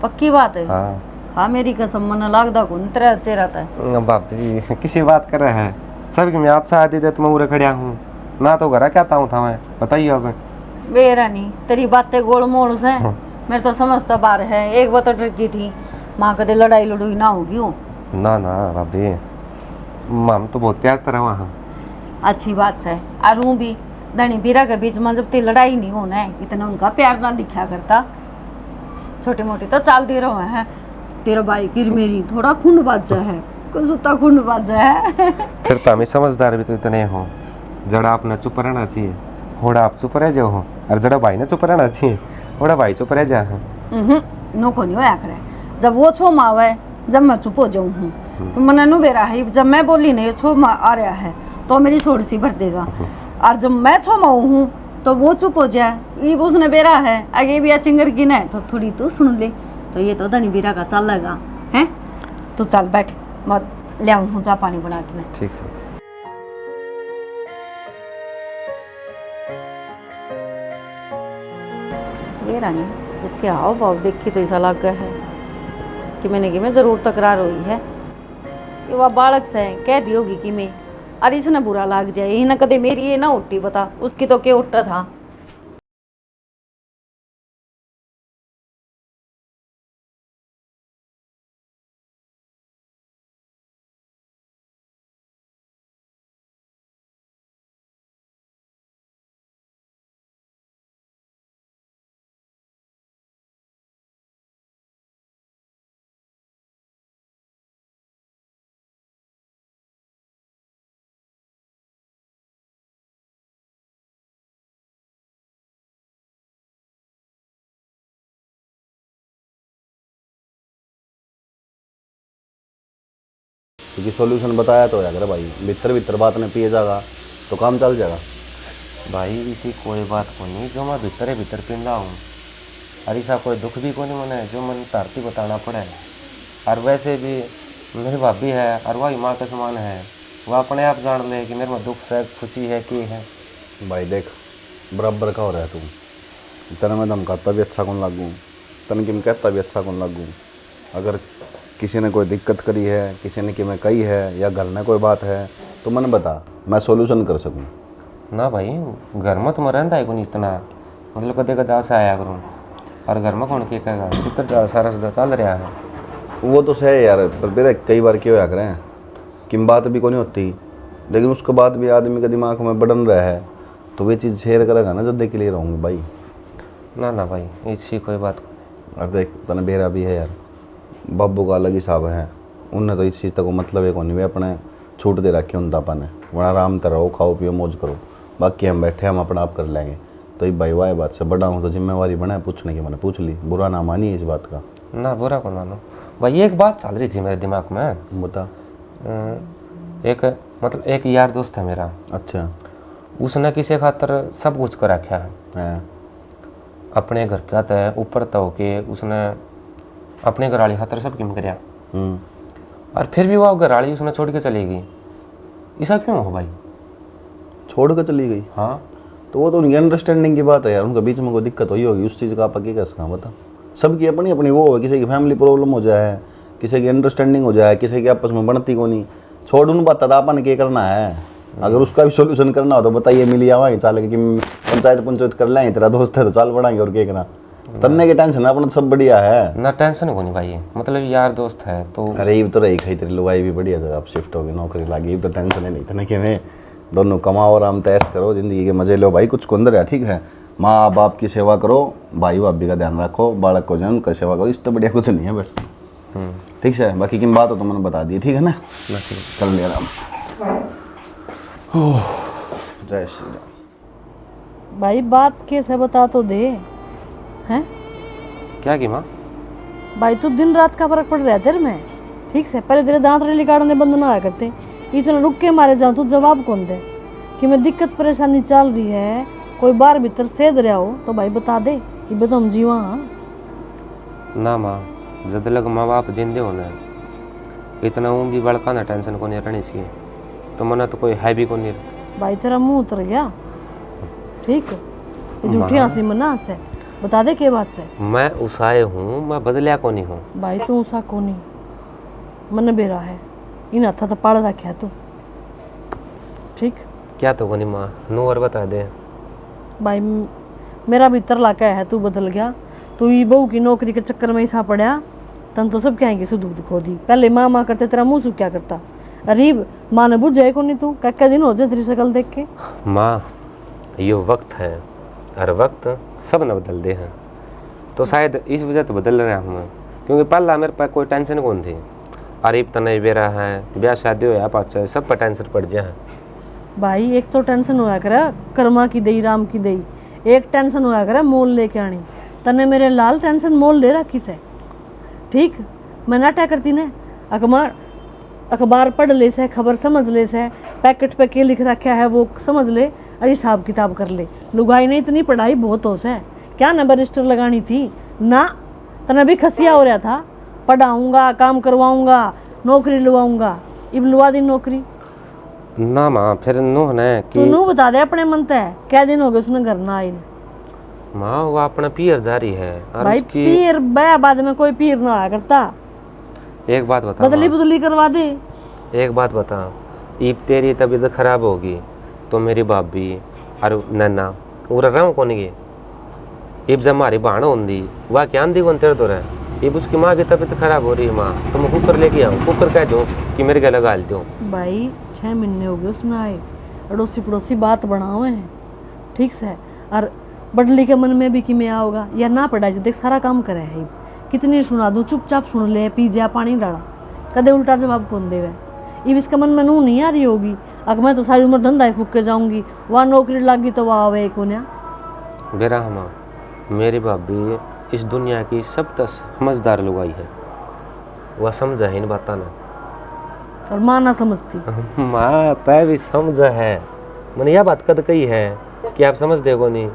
पक्की बात है। हाँ हाँ, मेरी कसम मन लागदा कौन तेरा चेहरा था भाभी, किसी बात कर रहे हैं सब कि मैं आपसे आती थे तो मैं उरे खड़ा हूँ ना, तो घर क्या था मैं बताइए। अब बेरा नहीं, तेरी बातें गोल मोल से मेरे तो समझता बार है। एक बात तो ट्रिकी थी, माँ कदे लड़ाई लड़ुई ना होगी हो। ना ना भाभी, माम तो बहुत प्यार तरह वहाँ। अच्छी बात है। और हूँ भी धनी बीरा के बीच में जब ते लड़ाई नहीं होना है, इतना उनका प्यार ना दिखा करता। छोटी मोटी तो चाल दे रहे हैं, तेरा भाई की मेरी थोड़ा खून बाजा है, कुछ उतना खून बाजा है। फिर तो हमें समझदार भी तो इतने हो, जड़ा आपने चुप रहना चाहिए, थोड़ा आप चुप रह जाओ, और जड़ा भाई ने चुप रहना चाहिए, थोड़ा भाई चुप रह जा। नो को नहीं होया करे, जब वो छो मावे जब मैं चुप हो जाऊँ हूँ, तो मन नु बेरा है, जब मैं बोली नहीं छो मा आ रहा है तो मेरी सोड़ सी भर देगा, और जब मैं छो माऊ हूँ तो वो चुप हो जाए, ये उसने बेरा है आगे भी चिंगर की ना तो थोड़ी तू सुन ले, तो ये तो धनी बीरा का चल लगा है। तो चल बैठ, मत ले आऊँ जा पानी बना के। ठीक है। ये रानी इसके हाव भाव देखी तो ऐसा लग गया है कि मैं जरूर तकरार हुई है। ये वह बालक से कह दी होगी कि मैं, अरे इसने बुरा लग जाए, ये ना कदे मेरी ये ना उठी बता, उसकी तो क्या उठता था। क्योंकि सॉल्यूशन बताया तो है अगर भाई भीतर भीतर बात ने पिए जाएगा तो काम चल जाएगा। भाई इसी कोई बात को नहीं जो मैं भीतर भीतर पिंदा हूँ, और ऐसा कोई दुख भी को नहीं मना है जो मन तारती बताना पड़े। और वैसे भी मेरी भाभी है और वही माँ के समान है, वो अपने आप जान ले कि मेरे में दुख है खुशी है कि है। भाई देख बराबर का हो रहा है तुम, तेरे में धमकाता भी अच्छा कौन लागू, तन किम कहता भी अच्छा कौन लागू। अगर किसी ने कोई दिक्कत करी है, किसी ने कि मैं कही है या घर में कोई बात है तो मैंने बता, मैं सॉल्यूशन कर सकूँ। ना भाई घर में तुम रहता है कौन इतना, मतलब कदे कदे आशा आया करूँ, और घर में कौन के कहेगा, सूत्र सारा सुधा चल रहा है। वो तो सही यार, पर मेरे कई बार क्यों होया करें कि बात भी को नहीं होती, लेकिन उसके बाद भी आदमी के दिमाग में बढ़न रहा है तो वे चीज़ शेयर करेगा ना जब के लिए रहूँगी भाई। ना भाई ऐसी कोई बात। और देख तने बेरा भी है यार, बाबू का अलग हिसाब है, उनने तो इस चीज़ तक मतलब है कौन, वे अपने छूट दे रखे उन दापा ने, वहाँ आराम से रहो, खाओ पियो मौज करो, बाकी हम बैठे हम अपना आप कर लेंगे। तो ये भाई वाह बात से बड़ा हूँ तो जिम्मेवारी बना पूछने की, मैंने पूछ ली, बुरा ना मानी इस बात का। ना बुरा कौन मानो भाई, एक बात चल रही थी मेरे दिमाग में। बता। एक मतलब एक यार दोस्त है मेरा। अच्छा। उसने किसी खातर सब कुछ कर रखा है, अपने घर का तय ऊपर तो के उसने अपने घराली खातर सब किम कराया, और फिर भी वो घराली उसने छोड़ के चली गई। ऐसा क्यों हो भाई? छोड़ कर चली गई? हाँ तो वो तो उनकी अंडरस्टैंडिंग की बात है यार, उनके बीच में कोई दिक्कत हुई होगी, उस चीज़ का आप क्या कर बता। सबकी अपनी अपनी वो है, किसी की फैमिली प्रॉब्लम हो जाए, किसी की अंडरस्टैंडिंग हो जाए, किसी की आपस में बनती को नहीं, छोड़ उन बात अपन क्या करना है। अगर उसका भी सोल्यूशन करना हो तो बताइए, मिली आवा चाल कि पंचायत कर लें, तेरा दोस्त है तो चाल बढ़ाएंगे और क्या करना। तन्ने की टेंशन है अपना, सब बढ़िया है ना, टेंशन को नहीं भाई, मतलब यार दोस्त है तो। अरे ये तो रही खाई तेरी लुगाई भी बढ़िया जगह शिफ्ट होगी, नौकरी लगी, तो टेंशन ही नहीं था कि मैं दोनों कमाओ और हम तैश करो, जिंदगी के मजे लो भाई, कुछ को अंदर है ठीक है। माँ बाप की सेवा करो, भाई भाभी का ध्यान रखो, बालक को जन्म का सेवा करो, इस तो बढ़िया कुछ नहीं है बस। ठीक है, बाकी की बात हो तो मैंने बता दी, ठीक है ना। चल लिया राम। जय श्री राम। भाई बात कैसे बता तो दे हैं? क्या की माँ? भाई तू दिन रात का फर्क पड़ रहा है तेरे में, ठीक से। पहले तेरे दांत रेली काटने बंद ना आया करते, इतना रुक के मारे जाऊँ तू जवाब कौन दे कि मैं दिक्कत परेशानी चल रही है, कोई बार भीतर सेध रहा हो तो भाई बता दे, ये बता हम जीवा। ना माँ जद लग माँ बाप जिंदे होना इतना ऊँ भी बड़का ना टेंशन को नहीं रहनी चाहिए, तो मना तो कोई है भी को नहीं। भाई तेरा मुंह उतर गया, ठीक है, ये झूठी हंसी मना से बता दे के बात से। मैं उसाए हूँ, मैं बदलिया को नहीं हूँ। भाई तू उसा को नहीं, मन बेरा है, इन हथा तो पाड़ रखा तू, ठीक। क्या तो कोनी माँ नू और बता दे। भाई मेरा भीतर लाका है, तू बदल गया, तू ये बहू की नौकरी के चक्कर में ऐसा पड़ा, तन तो सब कहेंगे सुध खो दी। पहले माँ माँ करते तेरा मुँह क्या करता, अरीब माँ ने बुझे को नहीं तू क्या दिन हो जाए तेरी शक्ल देख के। माँ यो वक्त है और वक्त सब न बदल दे हैं, तो शायद इस वजह तो बदल रहा हूँ मैं, क्योंकि पहला मेरे पास कोई टेंशन कौन थी। अरीब तने बेरा है, ब्याह शादी हो पाचा सब पर टेंशन पड़ जाए। भाई एक तो टेंशन होया करे कर्मा की दई राम की दई, एक टेंशन होया करे मोल लेके आनी। तने मेरे लाल टेंशन मोल ले रखी से, ठीक मैं ना क्या करती ने अखबार पढ़ ले से, खबर समझ ले से, पैकेट पे क्या लिख रखा है वो समझ ले और हिसाब किताब कर ले। लुगाई ने इतनी पढ़ाई बहुत हो से, क्या ना बैरिस्टर लगानी थी ना, तने भी खसिया हो रहा था पढ़ाऊंगा काम करवाऊंगा नौकरी लुवाऊंगा, इब लुवा दी नौकरी ना माँ फिर नूह ने तू नू बता दे अपने मन ते क्या दिन हो गए उसने घर ना आई। माँ वो अपना पीर जारी है और भाई उसकी पीर बया बाद में कोई पीर ना आया करता, एक बात बता बदली माँ, बदली करवा दे। एक बात बता, ईब तेरी तबीयत खराब होगी तो मेरी भाभी और नैना पूरा रहूँ कौन गे। इब जब हमारी बहन होंगी वह क्या आंधी कौन तेरे तो रहे। इब उसकी माँ की तबीयत खराब हो रही है माँ, तो मैं कुकर लेके आऊँ, कुकर कह दूँ कि मेरे गले गाल दो। भाई 6 महीने हो गए उसमें आए, अड़ोसी पड़ोसी बात बढ़ावे हैं ठीक से, और बडली के मन में भी कि मैं आओगा या ना पढ़ाई देख सारा काम करे है, कितनी सुना दूँ चुपचाप सुन ले, पी जा पानी डाला, कदे उल्टा जवाब कौन देवे। इब इसका मन में नू नहीं आ रही होगी, अगर मैं तो सारी उम्र धंधा ही फूक के जाऊंगी, वहाँ नौकरी लगी तो वहाँ आवे को ना। बेरा हम मेरी भाभी इस दुनिया की सब तक समझदार लुगाई है, वह समझ है इन बात ना, और माँ ना समझती। माँ तय भी समझ है, मैंने यह बात कद कही है कि आप समझ देखो नहीं,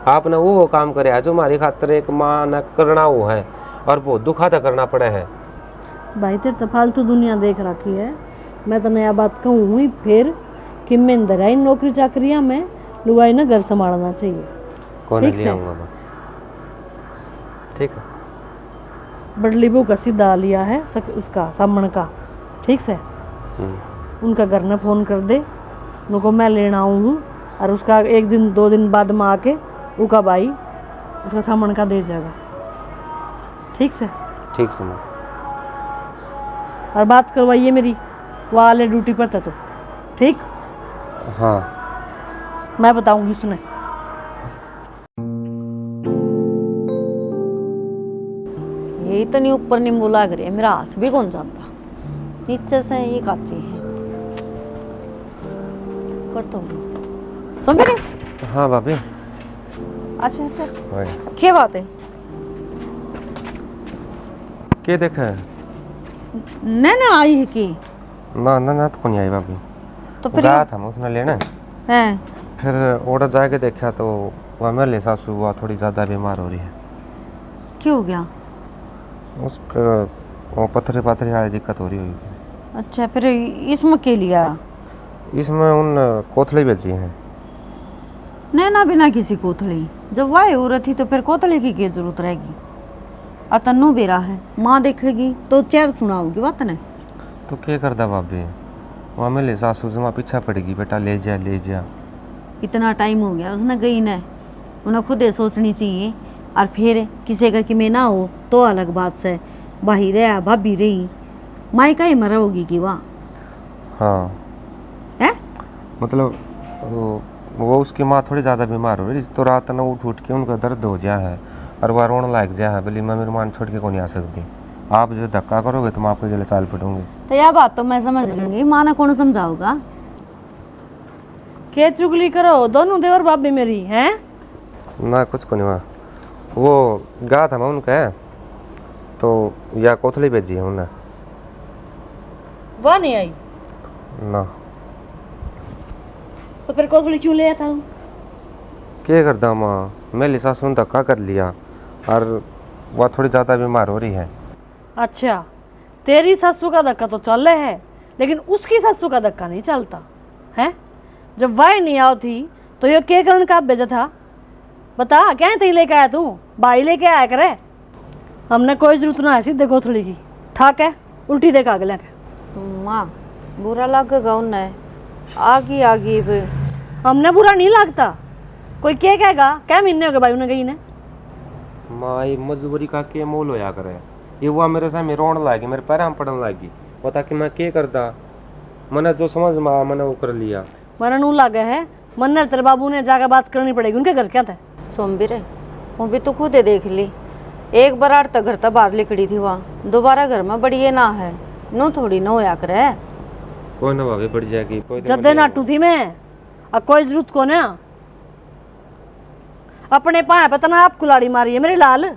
आपने वो काम करे जो हमारी खातर एक माँ न करना वो है और बहुत दुखाता करना पड़े है। भाई तेरे तो फालतू दुनिया देख रखी है, मैं तो नया बात कहूँ हुई फिर कि मैं अंदर आई नौकरी चाकरियाँ में लुगाई ना घर संभालना चाहिए। कौन ठीक ले से? आऊँगा मैं, ठीक है। बडली बहू का सीधा लिया है उसका सामन का, ठीक से उनका घर में फ़ोन कर दे, उनको मैं लेना हूँ और उसका 1 दिन 2 दिन बाद में आके उका भाई उसका सामान का दे जाएगा, ठीक से। ठीक से माँ। और बात करवाइए मेरी, वो वाले ड्यूटी पर था तो ठीक, हाँ मैं बताऊंगी सुने। ये इतनी ऊपर नींबू लाग रही है, मेरा हाथ भी कौन जाता, नीचे से ये काची है पर तो सुन मेरे। हाँ भाभी। अच्छा अच्छा भाई क्या बात है, के देखा है? नैना आई है कि ना ना ना तो कौन आई भाभी, तो फिर गया था मैं उसने लेना, हैं फिर ऑर्डर जाके देखा तो वह मेरे सासू हुआ थोड़ी ज़्यादा बीमार हो रही है, क्या हो गया। उसका वो पत्थरी पत्थरी वाली दिक्कत हो रही होगी। अच्छा फिर इसमें के लिया, इसमें उन कोथली बेची हैं। नैना बिना किसी कोथली, जब वाह औरत थी तो फिर कोथली की क्या जरूरत रहेगी। अतन्नू बेरा है, माँ देखेगी तो चेर सुनाओगी बात ने। तो क्या करता भाभी, वहाँ मेरे सासू से वहाँ पीछा पड़ेगी, बेटा ले जा ले जा। इतना टाइम हो गया उसने गई न, उन्हें खुद ही सोचनी चाहिए। और फिर किसी का कि मैं ना हो तो अलग बात से, बाही रहा भाभी रही माई का ही मरा होगी कि वहाँ हाँ है। मतलब वो उसकी माँ थोड़ी ज़्यादा बीमार हो रही तो रात न उठ उठ के उनका दर्द हो गया है और वह रोने लायक जा है, बोली मैं मेरी माँ छोड़ के को नहीं आ सकती, आप जो धक्का करोगे तो मैं आपके जले चाल पड़ूंगी। तो यह बात तो मैं समझ लूंगी, माँ ने कौन समझाओगा। क्या चुगली करो दोनों देवर भाभी मेरी हैं। ना कुछ को नहीं हुआ, वो गया था मैं उनका तो या कोथली भेजी है उन्हें, वह नहीं आई ना तो फिर कोथली क्यों ले आया था। क्या करता माँ, मेरी सासू ने धक्का कर लिया और वह थोड़ी ज़्यादा बीमार हो रही है। अच्छा तेरी सासू का धक्का तो चल रहा है लेकिन उसकी सासू का धक्का नहीं चलता है। जब वह नहीं आओ थी तो ये क्या कारण का भेजा था, बता क्या है लेके आया तू, भाई लेके आया करे। हमने कोई जरूरत ना है सीधे कोथली की, ठाक है उल्टी देख आगे लेके। माँ बुरा लगेगा उन्हें, आगी आगी पे हमने बुरा नहीं लगता, कोई क्या कहेगा, क्या महीने हो गए भाई उन्हें गई ने। माँ ये मजबूरी का के मोल होया करे, ये हुआ मेरे सामने रोन लागी, मेरे पैर में पड़न लागी, बता कि मैं क्या करता। मैंने जो समझ में आया मैंने वो कर लिया। मरण ऊ लागे है मन्नर तेरे बाबू ने जाकर बात करनी पड़ेगी उनके घर क्या था। सोमवीर वो भी तो खुद ही देख ली, एक बार आठ तक घर तक बाहर लिकड़ी थी वहाँ, दोबारा घर में बड़ी ये ना है, नो थोड़ी नो होया करे। कोई ना भाभी बढ़ जाएगी, कोई जद्दे नाटू थी मैं, अब कोई जरूरत को ना अपने पाए पता आप कुलाड़ी मारी है मेरे लाल।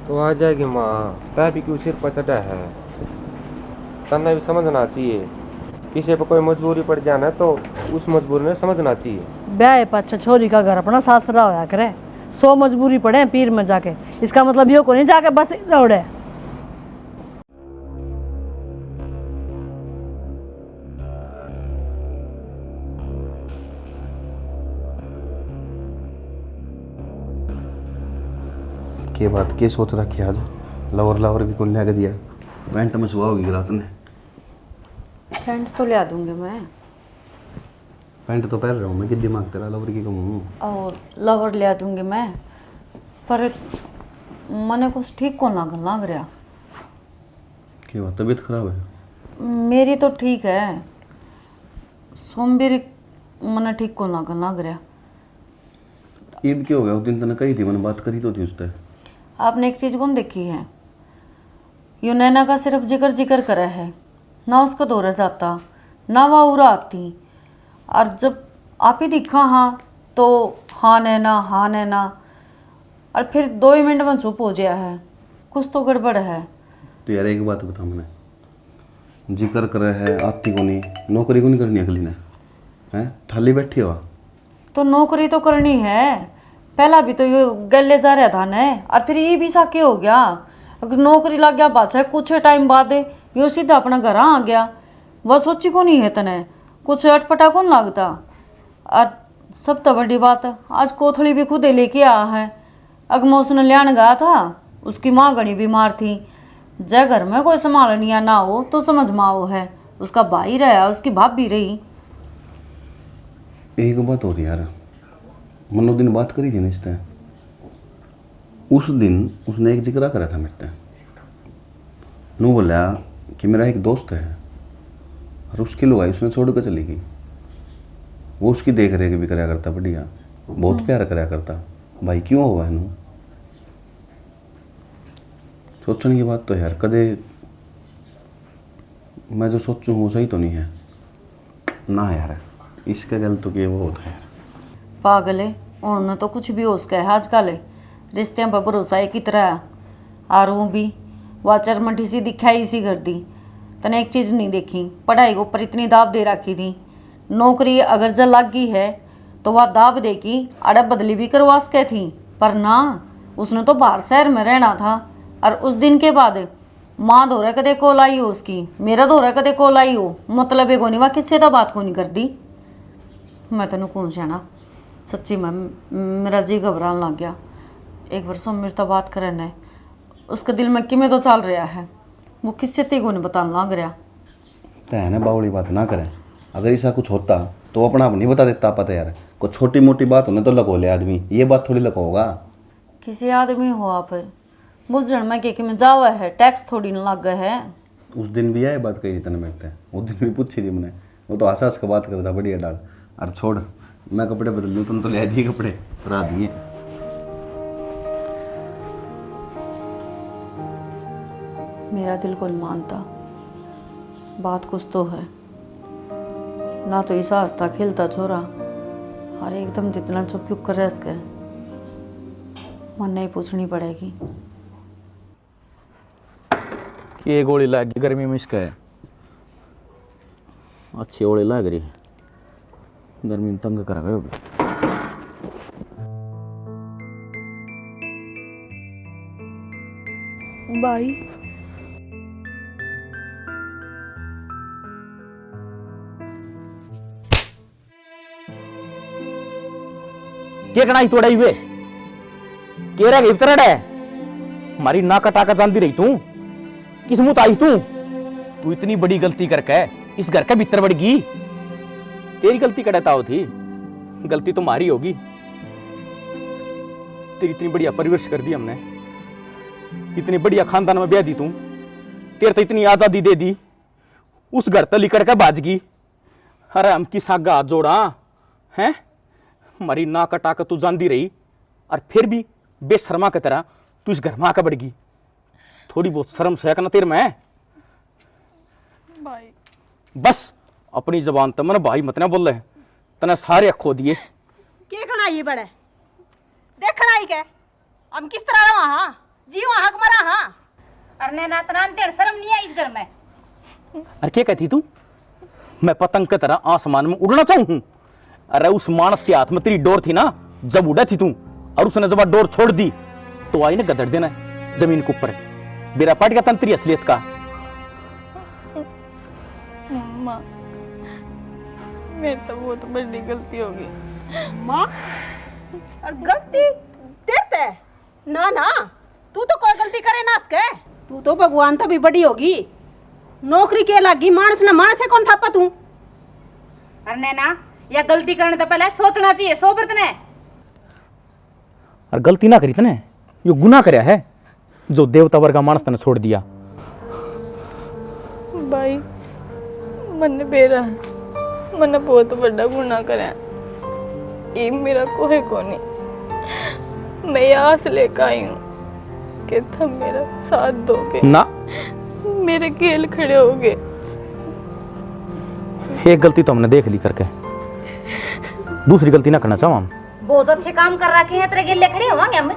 तो आ जाएगी माँ, तय भी क्यों सिर पर चढ़ा है, तन्ने भी समझना चाहिए, किसी पर कोई मजबूरी पड़ जाना तो उस मजबूरी में समझना चाहिए। ब्याह पाछा छोरी का घर अपना सासरा होया करे, 100 मजबूरी पड़े पीर में जाके, इसका मतलब यो को नहीं जाके बस दौड़े। के बात के सोच रखी आज, लवर लवर भी कौन लिया के दिया, पैंट में सुबह होगी रात ने। पैंट तो ले दूंगी मैं, पैंट तो पहन रहा हूँ मैं, कि दिमाग तेरा लवर की कम हूँ। और लवर ले दूंगी मैं, पर मने कुछ ठीक को ना लग रहा। क्या बात तबीयत खराब है? मेरी तो ठीक है, सोमवीर मने ठीक को ना लग रहा। ईद क्या हो गया? उस दिन तने कही थी, मैंने बात करी तो थी उससे। आपने एक चीज कौन देखी है, यू नैना का सिर्फ जिक्र जिक्र करा है, ना उसको दौरा जाता ना वह उरा आती, और जब आप ही दिखा हाँ तो हाँ नैना, और फिर 2 ही मिनट में चुप हो गया है, कुछ तो गड़बड़ है। तो यार एक बात बता, मैंने जिक्र करे है आती को नहीं, नौकरी को नहीं करनी अगली ने, हैं थाली बैठी हो। तो नौकरी तो करनी है, पहला भी तो ये गले जा रहा था न, और फिर ये भी साके हो गया, अगर नौकरी लग गया बादशाह कुछ टाइम बाद यो सीधा अपना घर आ गया, वह सोची को नहीं है तने, कुछ अटपटा कौन लगता। और सब तो बड़ी बात आज कोथड़ी भी खुद ही लेके आया है, अगमो उसने लियान गया था, उसकी माँ घनी बीमार थी, जय घर में कोई संभालनिया ना हो तो समझ माओ है, उसका भाई रहा उसकी भाभी रही। एक बात हो रही यार, मनो दिन बात करी थी ना इससे, उस दिन उसने एक जिक्र करा था मेरे से, नू बोला कि मेरा एक दोस्त है और उसकी लुगाई उसने छोड़ कर चली गई, वो उसकी देख रेख भी कराया करता, बढ़िया बहुत प्यार कराया करता। भाई क्यों हुआ है नू? सोचने की बात तो यार, कदे मैं जो सोचूं वो सही तो नहीं है ना यार, इसका गल तो कि वो होता है यार। पागल है, उन्होंने तो कुछ भी हो सका है आजकल, रिश्ते पर भरोसा है की तरह। और वो भी वाचर मठी सी दिखाई इसी कर दी, तने एक चीज़ नहीं देखी, पढ़ाई के ऊपर इतनी दाब दे रखी थी, नौकरी अगर जल लग गई है तो वह दाब देगी, अरे बदली भी करवा सके थी, पर ना उसने तो बाहर शहर में रहना था। और उस दिन के बाद माँ दौरा कदे कॉल आई हो उसकी, मेरा दौरा कदे कॉल आई हो, मतलब है को नहीं, वह किससे तो बात को नहीं करती। मैं तेन कौन जाना, सच्ची मैं मेरा जी घबराने लग गया, एक बार सोमवीर तो बात करना है, उसके दिल में किमें तो चल रहा है, वो किससे ते को नहीं बताने लग रहा। है ना बावली बात ना करें, अगर ऐसा कुछ होता तो वो अपना आप नहीं बता देता, पता यार कोई छोटी मोटी बात होने तो लगो ले आदमी, ये बात थोड़ी लगोगा। किसी आदमी हो आप बुझण में कि में जावा है, टैक्स थोड़ी न लग है। उस दिन भी आए बात कही तने मिलते हैं, उस दिन भी पूछी थी मैंने, वो तो आसास का बात करता बढ़िया डाल। अरे छोड़, मैं कपड़े बदल लूँ, तुम तो ले दिए कपड़े परा दिए। मेरा दिल को नहीं मानता, बात कुछ तो है ना, तो ऐसा हंसता खेलता छोरा और एकदम जितना चुप चुप कर रह के मन नहीं पूछनी पड़ेगी कि ये गोली लग गई गर्मी में, इसका है अच्छी गोली लग रही है, गर्मी में तंग करा गए। भाई क्या कनाई तोड़ाई वे के रह गई तरड़ है, हमारी ना कटा का जानती रही तू, किस मुंह आई तू इतनी बड़ी गलती करके इस घर के भीतर बढ़ गई, तेरी गलती कड़ता हो थी, गलती तो हमारी होगी, तेरी इतनी बढ़िया परवरिश कर दी हमने, इतनी बढ़िया खानदान में ब्याह दी तू, तेरे तो इतनी आजादी दे दी, उस घर तो लिकड़ के बाजगी। अरे हम की सागा हाथ जोड़ा हैं, हमारी ना कटा के तू जानती रही और फिर भी बेशर्मा की तरह तू इस घर में आकर बढ़गी। थोड़ी बहुत शर्म से ना तेरे में। भाई बस अपनी जबान तो मन भाई मत ना बोल रहे, तने सारे खो दिए। के खना ये बड़े देखना ही के हम किस तरह रहा हां जी वहां हक मरा हां। अरे ना तना तेरे शर्म नहीं है इस घर में। अरे क्या कहती तू? मैं पतंग की तरह आसमान में उड़ना चाहूं? अरे उस मानस के हाथ में तेरी डोर थी ना, जब उड़ा थी तू और उसने जब डोर छोड़ दी तो आई ना गदड़ देना जमीन के ऊपर। बेरा पाट गया तंत्री असलियत का। माँ मेरी तो बहुत बड़ी गलती होगी। मां और गलती तेरे ना ना तू तो कोई गलती करे ना सके। तू तो भगवान तो भी बड़ी होगी। नौकरी के लागी मानस ना मानस से कौन थापा तू? अरे ना या गलती करने तो पहले सोचना चाहिए सोबत ने। और गलती ना करी तने, यो गुनाह करया है जो देवता वर्गा मानस तने छोड़ दिया। भाई मैंने बेरा मैंने बहुत बड़ा गुनाह करा। ये मेरा कोई को नहीं। मैं यहाँ से लेकर आई हूँ कि तुम मेरा साथ दोगे ना मेरे खेल खड़े होगे। एक गलती तो हमने देख ली करके, दूसरी गलती ना करना चाहूँ हम। बहुत अच्छे काम कर रखे हैं तेरे गिल्ले खड़े होंगे हम।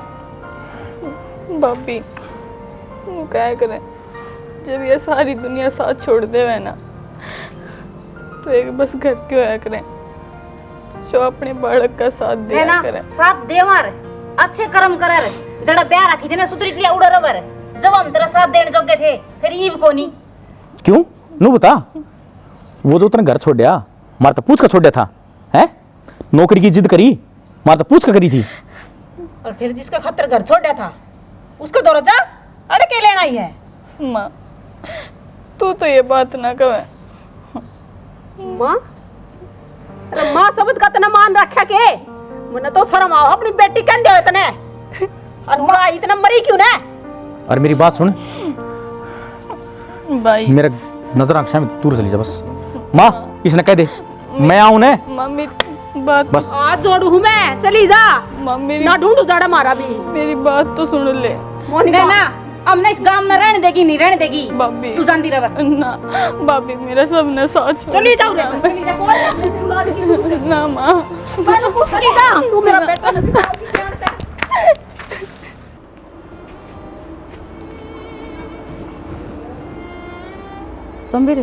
भाभी वो क्या करें, जब ये सारी दुनिया साथ छोड़ दे है ना तो एक बस घर क्यों आया करें जो अपने बालक का साथ दिया करें। साथ दे मारे अच्छे कर्म करे रे। जड़ा ब्याह रखी थी ना सुतरी के लिए उड़ा रबर जब हम तेरा साथ देने जोगे थे फिर ईव को नहीं। क्यों नू बता, वो जो तने घर छोड़या मार तो पूछ कर छोड़या था है? नौकरी की जिद करी मार तो पूछ कर करी थी। और फिर जिसका खतर घर छोड़ा था उसको दौरा जा अरे के लेना ही है। माँ तू तो ये बात ना कहे। माँ अरे माँ सबद का तना मान रखा के मने तो शर्म आओ अपनी बेटी कहंदे हो तने। और माँ इतना मरी क्यों ना? और मेरी बात सुन भाई मेरे नजर आंख में दूर चली जा बस। माँ इसने कह दे मैं आऊं ने मम्मी बात बस। आज जोड़ू हूँ मैं चली जा। मम्मी ना ढूंढू जाड़ा मारा भी। मेरी बात तो सुन ले। नहीं ना हमने इस गांव में रहने देगी नहीं रहने देगी। भाभी तू जानती रह बस। ना भाभी मेरा सब ने साथ छोड़ चली जाओ रे चली जा कोई ना माँ मैं पूछ चली जा तू मेरा बेटा नहीं। संबीर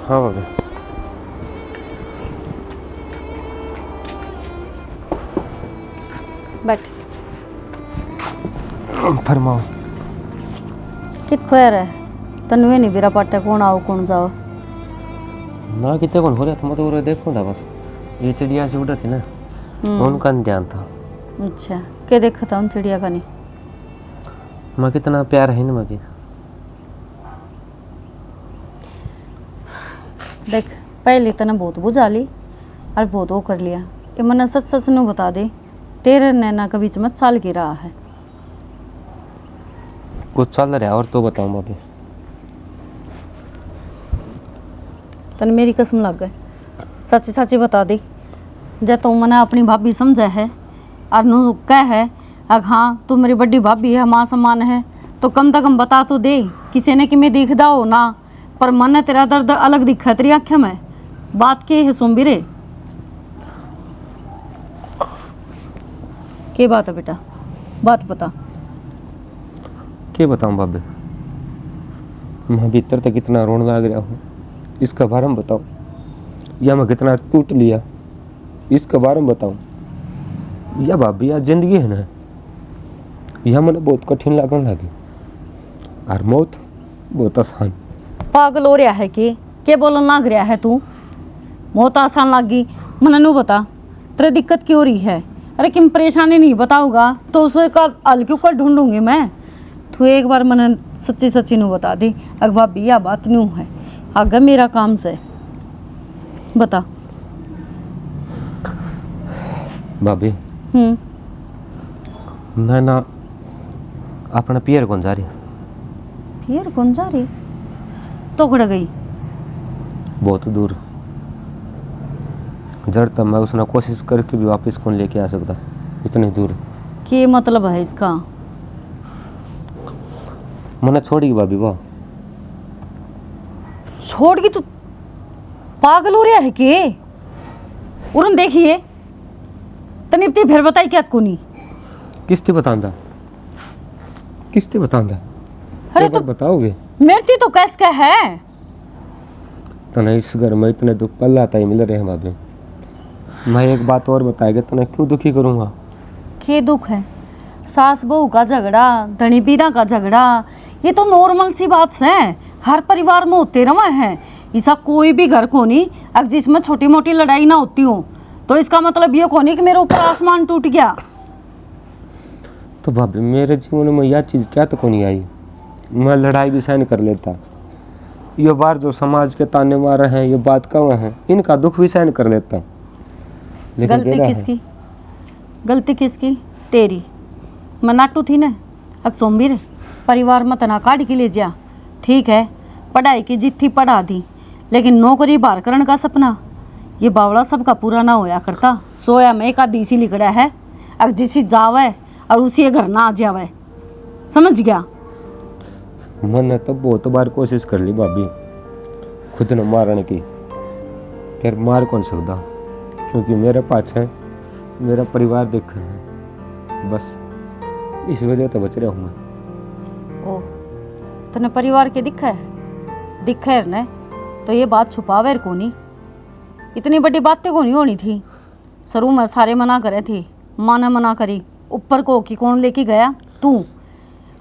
हाँ बाबा बैठ। फरमाओ। कित खोया है तनुए नहीं बिरा पाटे कौन आओ कौन जाओ। ना कितने कौन हो रहा था, मैं तो उरे देखूं था बस। ये चिड़िया से उड़ा थी ना उनका ध्यान था। अच्छा क्या देखा था उन चिड़िया का? नहीं माँ कितना प्यार है ना माँ की। देख पहले तने बहुत बुझा ली और बहुत वो कर लिया। ये मना सच सच न बता दे तेरे नैना के बीच में चाल की रहा है। कुछ चल रहा है और तो बताऊं भाभी। तने मेरी कसम लग गए सच्ची सच्ची बता दे। जब तू मना अपनी भाभी समझा है और नू कह है अग हाँ तू मेरी बड़ी भाभी है माँ समान है तो कम से कम बता तो दे। किसी ने कि मैं दिखदा हो ना पर मन तेरा दर्द अलग दिखा तेरी आँखें में। बात के है सुम्बीरे के बात है बेटा बात बता। क्या बताऊं भाभी, मैं भीतर तक कितना रोने लग रहा हूँ इसका बारे में बताऊं, या मैं कितना टूट लिया इसका बारे में बताऊं। या भाभी यार जिंदगी है ना यह मैंने बहुत कठिन लगने लगी और मौत बहुत आसान। पागल हो रहा है कि क्या बोलन लाग रहा है तू? बहुत आसान लगी मना नू बता तेरे दिक्कत क्यों हो रही है? अरे किम परेशानी नहीं बताऊंगा तो उसे का हल क्यों कर ढूंढूंगी मैं। तू एक बार मना सच्ची सच्ची नू बता दे अगर भाभी यह बात न्यू है आगे मेरा काम से बता। भाभी मैं ना अपना पियर कौन जा रही फिर कौन जा रही तो खड़ गई? बहुत दूर। जड़ तक मैं उसने कोशिश करके भी वापस कौन लेके आ सकता, इतनी दूर। क्या मतलब है इसका? मैंने छोड़ी भाभी वाह। छोड़ के तू पागल हो रहा है के? उरन देखिए तनिप्ती फिर बताई क्या कोनी? किस्ती बतांदा, किस्ती बतांदा। अरे तो बताओगे? मेरती तो कैस का है? तने इस घर में इतने दुख पल्लाता ही मिल रहे हैं भाभी। मैं एक बात और बताएगा तने क्यों दुखी करूँगा? के दुख है? सास बहू का झगड़ा, धनी पीरा का झगड़ा, ये तो नॉर्मल सी बात है, हर परिवार में होते रहा है। ऐसा कोई भी घर को नहीं अगर जिसमें छोटी मोटी लड़ाई ना होती हो, तो इसका मतलब ये को नहीं कि मेरे ऊपर आसमान टूट गया। तो भाभी मेरे जीवन में यह चीज़ क्या तो नहीं आई। मैं लड़ाई भी सहन कर लेता। ये बार जो समाज के ताने मार हैं, ये बात कहाँ है, इनका दुख भी सहन कर लेता। लेकिन गलती बेरा है। किसकी? गलती किसकी? तेरी। मैं नाटू थी ना अग सोमवीर, परिवार में तना काट के ले जा। ठीक है पढ़ाई की जित थी पढ़ा दी, लेकिन नौकरी बाहर करने का सपना ये बावड़ा सबका पूरा ना होया करता। सोया में एक आधी सी लिखड़ा है, अगर जिसी जावे और उसी घर ना आ जावे, समझ गया? मैंने तो बहुत बार कोशिश कर ली भाभी खुद न मारने की, फिर मार कौन सकता, क्योंकि मेरे पास है मेरा परिवार देखा है, बस इस वजह तो बच रहा हूँ मैं। ओह तने परिवार के दिखा है? दिखा है ने तो ये बात छुपावे को नहीं। इतनी बड़ी बातें को नहीं होनी थी। शुरू में सारे मना करे थे, माँ ने मना करी, ऊपर को कि कौन लेके गया? तू।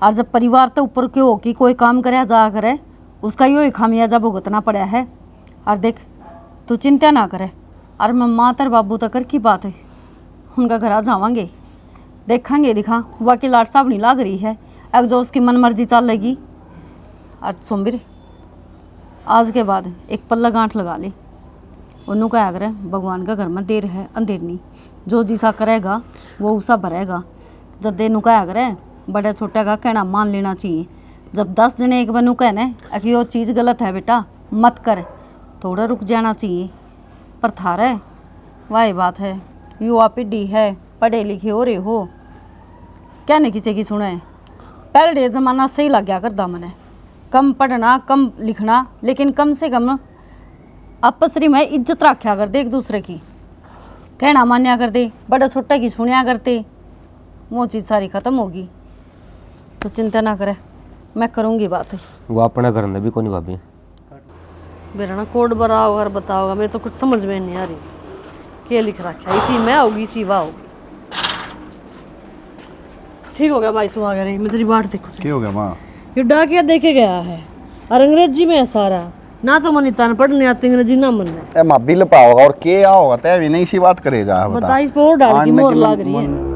और जब परिवार तो ऊपर के हो कि कोई काम करे जा करे, उसका यो ही खामियाजा भुगतना पड़ा है। और देख तू चिंता ना करे, और मैं माँ तर बाबू तक की बात है, उनका घर आ जावांगे, देखेंगे दिखा हुआ कि लाट साहब नहीं लाग रही है, अब जो उसकी मन मर्जी चलेगी। और सोमवीर आज के बाद एक पल्ला गांठ लगा ले, उन्हों का आग्रह भगवान का घर में देर है अंधेर नहीं, जो जिसा करेगा वो उसा भरेगा। जब देनु का आग्रह बड़े छोटे का कहना मान लेना चाहिए। जब 10 जने एक बनू कहने कि वो चीज़ गलत है बेटा मत कर, थोड़ा रुक जाना चाहिए। पर थारे वही बात है, युवा पीढ़ी है, पढ़े लिखे हो रहे हो, क्या नहीं किसी की सुने। पहले ज़माना सही लग गया करता मैंने, कम पढ़ना कम लिखना, लेकिन कम से कम आपसरी में इज्जत रखा करते, एक दूसरे की कहना मान्या करते, बड़े छोटे की सुनिया करते, वो चीज़ सारी ख़त्म होगी। तो चिंता ना करे, मैं करूँगी बात। वो अपना घर में भी कौन भाभी। मेरा ना कोड बनाओ और बताओगा, मेरे तो कुछ समझ में नहीं आ रही क्या लिख रखा है। इसी में होगी इसी वाह होगी। ठीक हो गया भाई, तू आ गया, मैं तेरी बाट देखूँ। क्या हो गया माँ? ये डाकिया देखे गया है और अंग्रेजी में है सारा, ना तो मन इतना पढ़ने आती अंग्रेजी ना मन है। ए माँ बिल पाओगा और क्या होगा तय भी नहीं सी बात करे जा बता इस पे और डाल की मोहर लाग रही है।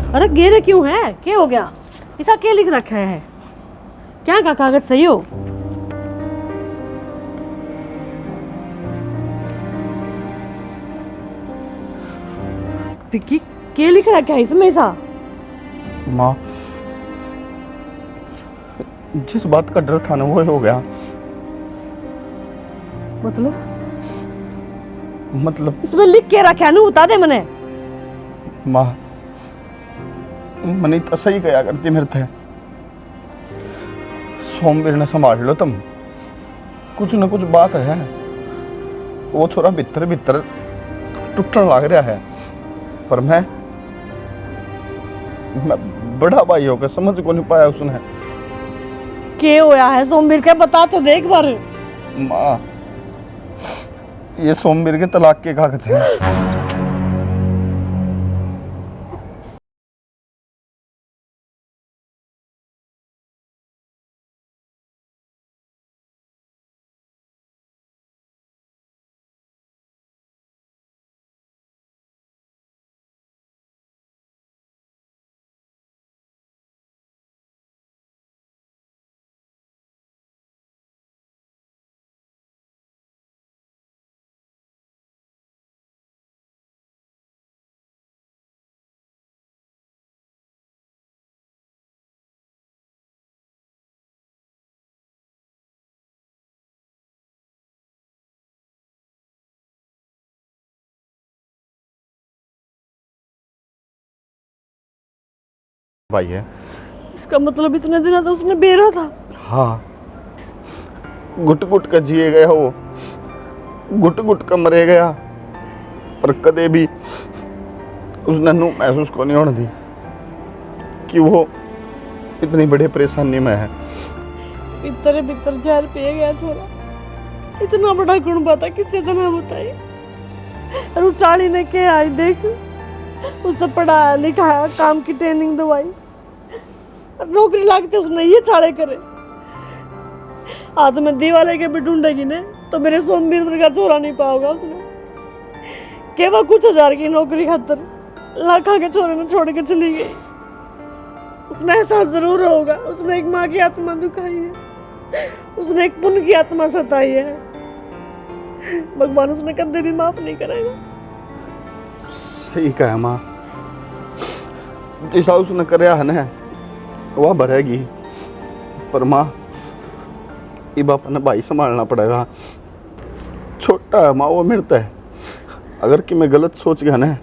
अरे गेरे क्यों है, क्या हो गया? ऐसा क्या लिख रखा है? क्या का कागज सही हो? पिक्की क्या लिख रखा है इसमें ऐसा? माँ जिस बात का डर था ना वो हो गया। मतलब इसमें लिख के रखा है ना, बता दे मने। माँ मनी तो सही कया करती मेरे थे, सोमवीर ने संभाल लो तुम, कुछ न कुछ बात है, वो छोरा भीतर भीतर टूटने लग रहा है, पर मैं बड़ा भाई होकर समझ को नहीं पाया उसने। क्या होया है सोमवीर के, बता तो देख बार। माँ ये सोमवीर के तलाक के कागज हैं। भाई है। इसका मतलब इतने दिन तो उसने बेरा था। हाँ, घुट घुट कर जिए गया वो, घुट घुट कर मरे गया, पर कदे भी उसने नू महसूस को नहीं होने दी कि वो इतनी बड़ी परेशानी में है। भीतर भीतर जहर पिए गया छोरा। इतना बड़ा गुण पता किसी को ना बताई। और वो चाली ने के आई देख, उसने पढ़ाया लिखाया, काम की ट्रेनिंग दवाई, नौकरी लागते उसने ये चाले करे। आज मैं दीवाले के भी ढूंढेगी ने तो मेरे सोमवीर का छोरा नहीं पाओगा उसने। केवल कुछ हजार की नौकरी खातर लाखा के छोरे ने छोड़ के चली गई। उसने एहसास जरूर होगा, उसने एक माँ की आत्मा दुखाई है, उसने एक पुण्य की आत्मा सताई है। भगवान उसने कभी भी माफ नहीं करेगा। सही कहा माँ, जैसा उसने करया है ना वह भरेगी, पर माँ ये बाप ने भाई संभालना पड़ेगा। छोटा है माँ वो मिलता है, अगर कि मैं गलत सोच गया ना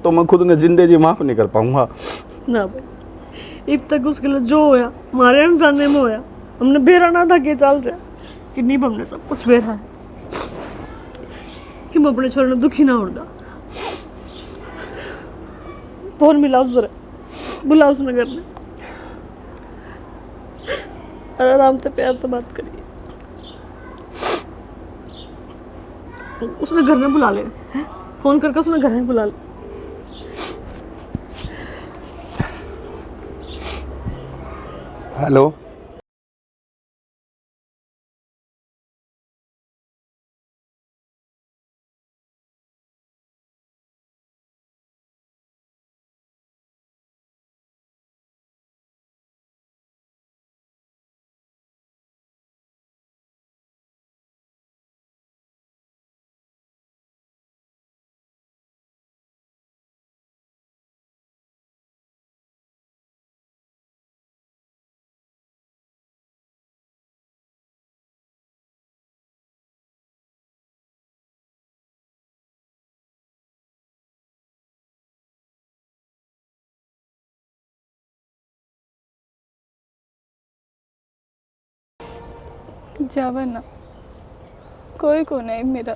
तो मैं खुद ने जिंदगी माफ नहीं कर पाऊंगा ना भाई। अब तक उसके लिए जो होया हमारे अनजाने में होया, हमने बेरा ना था के चल रहा कि नहीं, हमने सब कुछ बेरा है कि मैं अपने छोरे ने दुखी ना होगा। फोन मिला उस पर, बुला उसने घर में, आराम से प्यार से बात करिए। उसने घर में बुला ले, फोन करके उसने घर में बुला ले। हेलो, जावा ना, कोई को नहीं मेरा,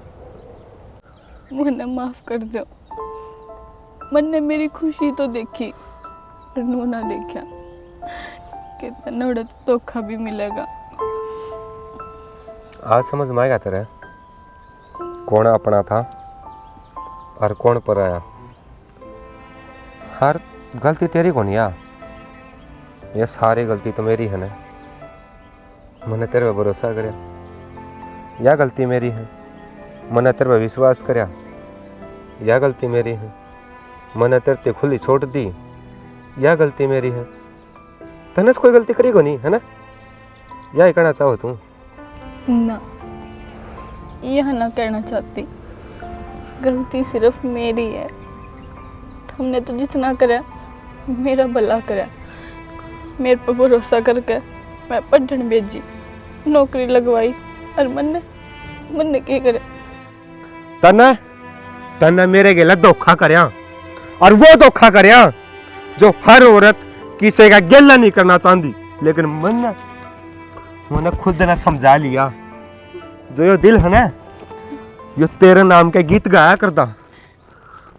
मुझे माफ कर दो। मन ने मेरी खुशी तो देखी पर नू ना देखा कि तन्नोड़े तो धोखा भी मिलेगा। आज समझ में आएगा तेरे कौन अपना था और कौन पराया। हर गलती तेरी को नहीं आ, ये सारी गलती तो मेरी है ना। मैंने तेरे पे भरोसा करया, यह गलती मेरी है। मैंने तेरे पे विश्वास करया, यह गलती मेरी है। मैंने तेरे ते खुली छोड़ दी, यह गलती मेरी है। तने कोई गलती करी को नहीं है ना, यह कहना चाहो तू? ना, यह ना कहना चाहती, गलती सिर्फ मेरी है। हमने तो जितना करा मेरा भला करा, मेरे पर भरोसा करके मैं पढ़ने भेजी, नौकरी लगवाई, और मन ने क्या करे? तने मेरे गेला धोखा करया, और वो धोखा करया जो हर औरत किसी का गेला नहीं करना चाहती। लेकिन मैंने खुद ने समझा लिया, जो ये दिल है ना, ये तेरे नाम के गीत गाया करता।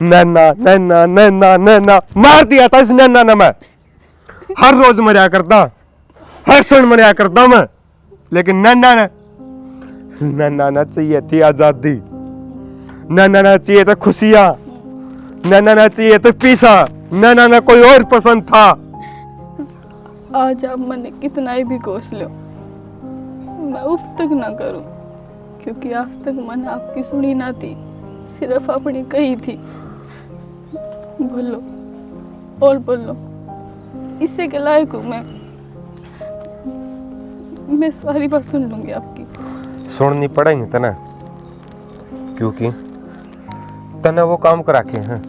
नैना नैना नैना नैना मार दिया था इस नैना ने मैं। हर रोज मरिया करता, हर क्षण मरिया करता मैं। लेकिन नैना ने चाहिए थी आजादी, नैना ने चाहिए था खुशियां, नैना ने चाहिए था पीसा, नैना ने कोई और पसंद था। आज आप मैंने कितना ही भी कोस लो, मैं उफ तक ना करूं, क्योंकि आज तक मैंने आपकी सुनी ना थी, सिर्फ अपनी कही थी। बोलो और बोलो, इससे के लायक हूँ मैं सारी बात सुन लूंगी आपकी। सुननी पड़ेगी तना, क्योंकि तना वो काम करा के हैं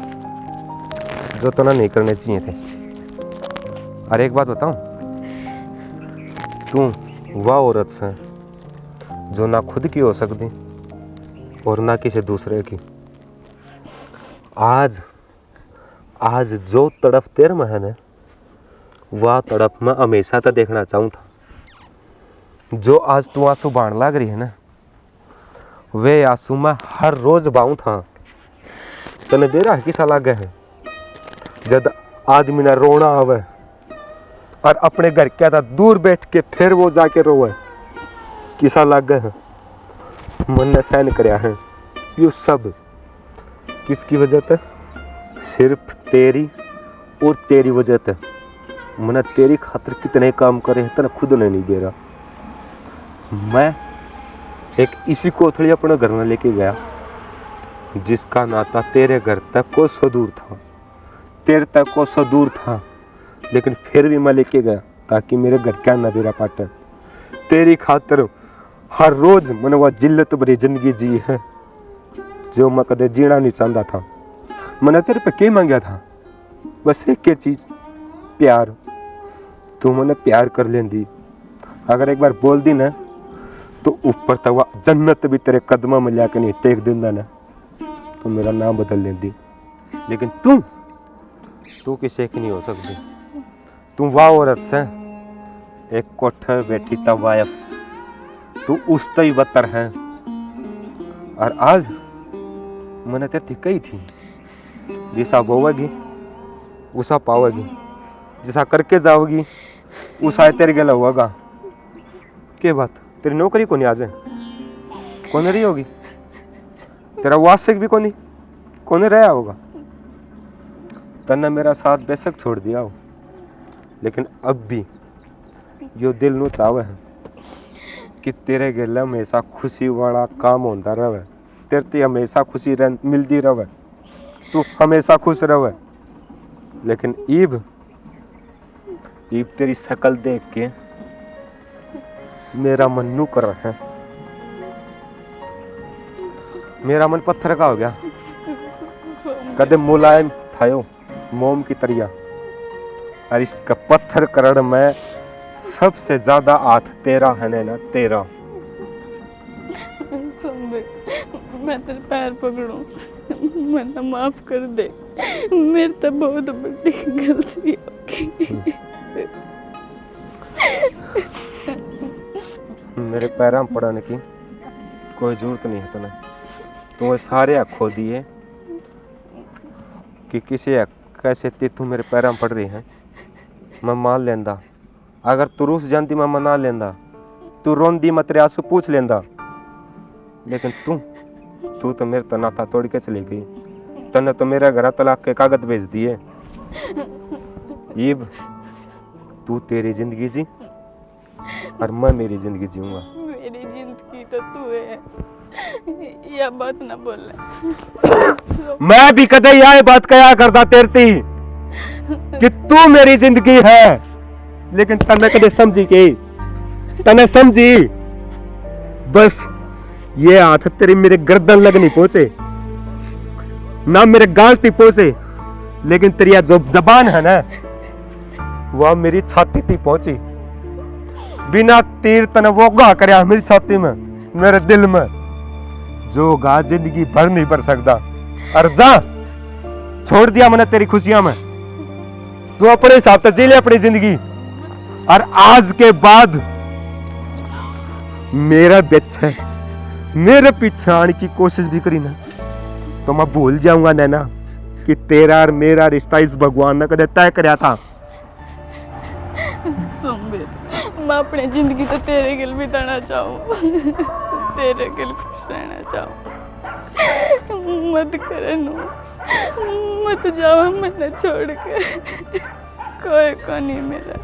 जो तना नहीं करने चाहिए थे। और एक बात बताऊं, तू वह औरत से जो ना खुद की हो सकती और ना किसी दूसरे की। आज जो तड़फ तेरे में है ना, वह तड़प मैं हमेशा तो देखना चाहूँ था। जो आज तू आंसू बाण लग रही है ना, वे आंसू मैं हर रोज बाऊँ था। तने बेरा किसा लागे है जब आदमी ना रोना आवे और अपने घर क्या था दूर बैठ के फिर वो जाके रोवे, किसा लागे है। मन ने सहन कराया है ये सब किसकी वजह से? सिर्फ तेरी और तेरी वजह से। मैंने तेरी खातिर कितने काम करे हैं तेने खुद ने नहीं दे रहा। मैं एक इसी कोथड़ी अपने घर में लेके गया जिसका नाता तेरे घर तक को सौ दूर था, तेरे तक को सौ दूर था, लेकिन फिर भी मैं लेके गया ताकि मेरे घर क्या ना बेरा पाटे। तेरी खातिर हर रोज मैंने वह जिल्लत भरी जिंदगी जी है जो मैं कदे जीना नहीं चाहता था। मैंने तेरे पे क्या मांगा था? बस एक ही चीज, प्यार। तू मैंने प्यार कर लेंदी, अगर एक बार बोल दी ना तो ऊपर तक वह जन्नत भी तेरे कदमों में लाके नहीं टेक देंदा ना, तो मेरा नाम बदल लेंदी। लेकिन तू किसी की नहीं हो सकती। तू वाह औरत से एक कोठे बैठी तवायफ, तू उस तई बतर है। और आज मैंने तेरी कही थी जैसा बोवेगी उसा पावेगी, जैसा करके जाओगी उसा तेरे गला होगा। के बात तेरी नौकरी को नहीं आज कौन रही होगी, तेरा वासिक भी कौन रहा होगा। तन्ने मेरा साथ बेशक छोड़ दिया हो, लेकिन अब भी यो दिल नु चावे है कि तेरे गले हमेशा खुशी वाला काम होता रहे, तेरे हमेशा खुशी मिलती रहे, तू हमेशा खुश रहे। लेकिन ईब तेरी शक्ल देख के मेरा मन नू कर रहा है, मेरा मन पत्थर का हो गया। कदे मुलायम थायो मोम की तरिया, और इसका पत्थर करण में सबसे ज्यादा हाथ तेरा है ना, तेरा। मैं तेरे पैर पकड़ूं, मना माफ कर दे, मेरे तो बहुत बड़ी गलती हो गई। मेरे पैरों में पड़ने की कोई जरूरत नहीं है तूने। तू सारे हक खो दिए कि किसी हक कैसे तू मेरे पैरों में पड़ रही है, मैं मान लेंदा। अगर तू रूस जानती मैं मना लेंदा, तू रोंदी मैं तेरे आंसू पूछ लेंदा। लेकिन तू तो मेरे तो नाता तोड़ के चली गई। तने तो मेरा घर तलाक के कागज भेज दिए। ईब तू तेरी जिंदगी जी और मैं मेरी जिंदगी जीऊंगा। मेरी जिंदगी तो तू है, यह बात ना बोलना। मैं भी कदे यह बात कया करता तेरती कि तू मेरी जिंदगी है, लेकिन तने कदे समझी के? तने समझी? बस ये हाथ तेरी मेरे गर्दन लग नहीं पहुंचे, ना मेरे गाल ती पहुंचे, लेकिन तेरी जो जबान है ना वह मेरी छाती ती पहुंची। बिना तीर तने वो गा करया मेरी छाती में, मेरे दिल में, जो गा जिंदगी भर नहीं भर सकता। और जा छोड़ दिया मैंने तेरी खुशियां में, तू अपने हिसाब से जी ले अपनी जिंदगी। और आज के बाद मेरा बच्चा मेरे पीछे आने की कोशिश भी करी ना तो मैं भूल जाऊंगा नैना कि तेरा और मेरा रिश्ता इस भगवान ने कदे तय कराया था। मैं अपनी जिंदगी तो तेरे गिल बिताना चाहूँ, तेरे गिल खुश रहना चाहूँ। मत करे नो, मत जाओ मत छोड़ के, कोई को नहीं मेरा।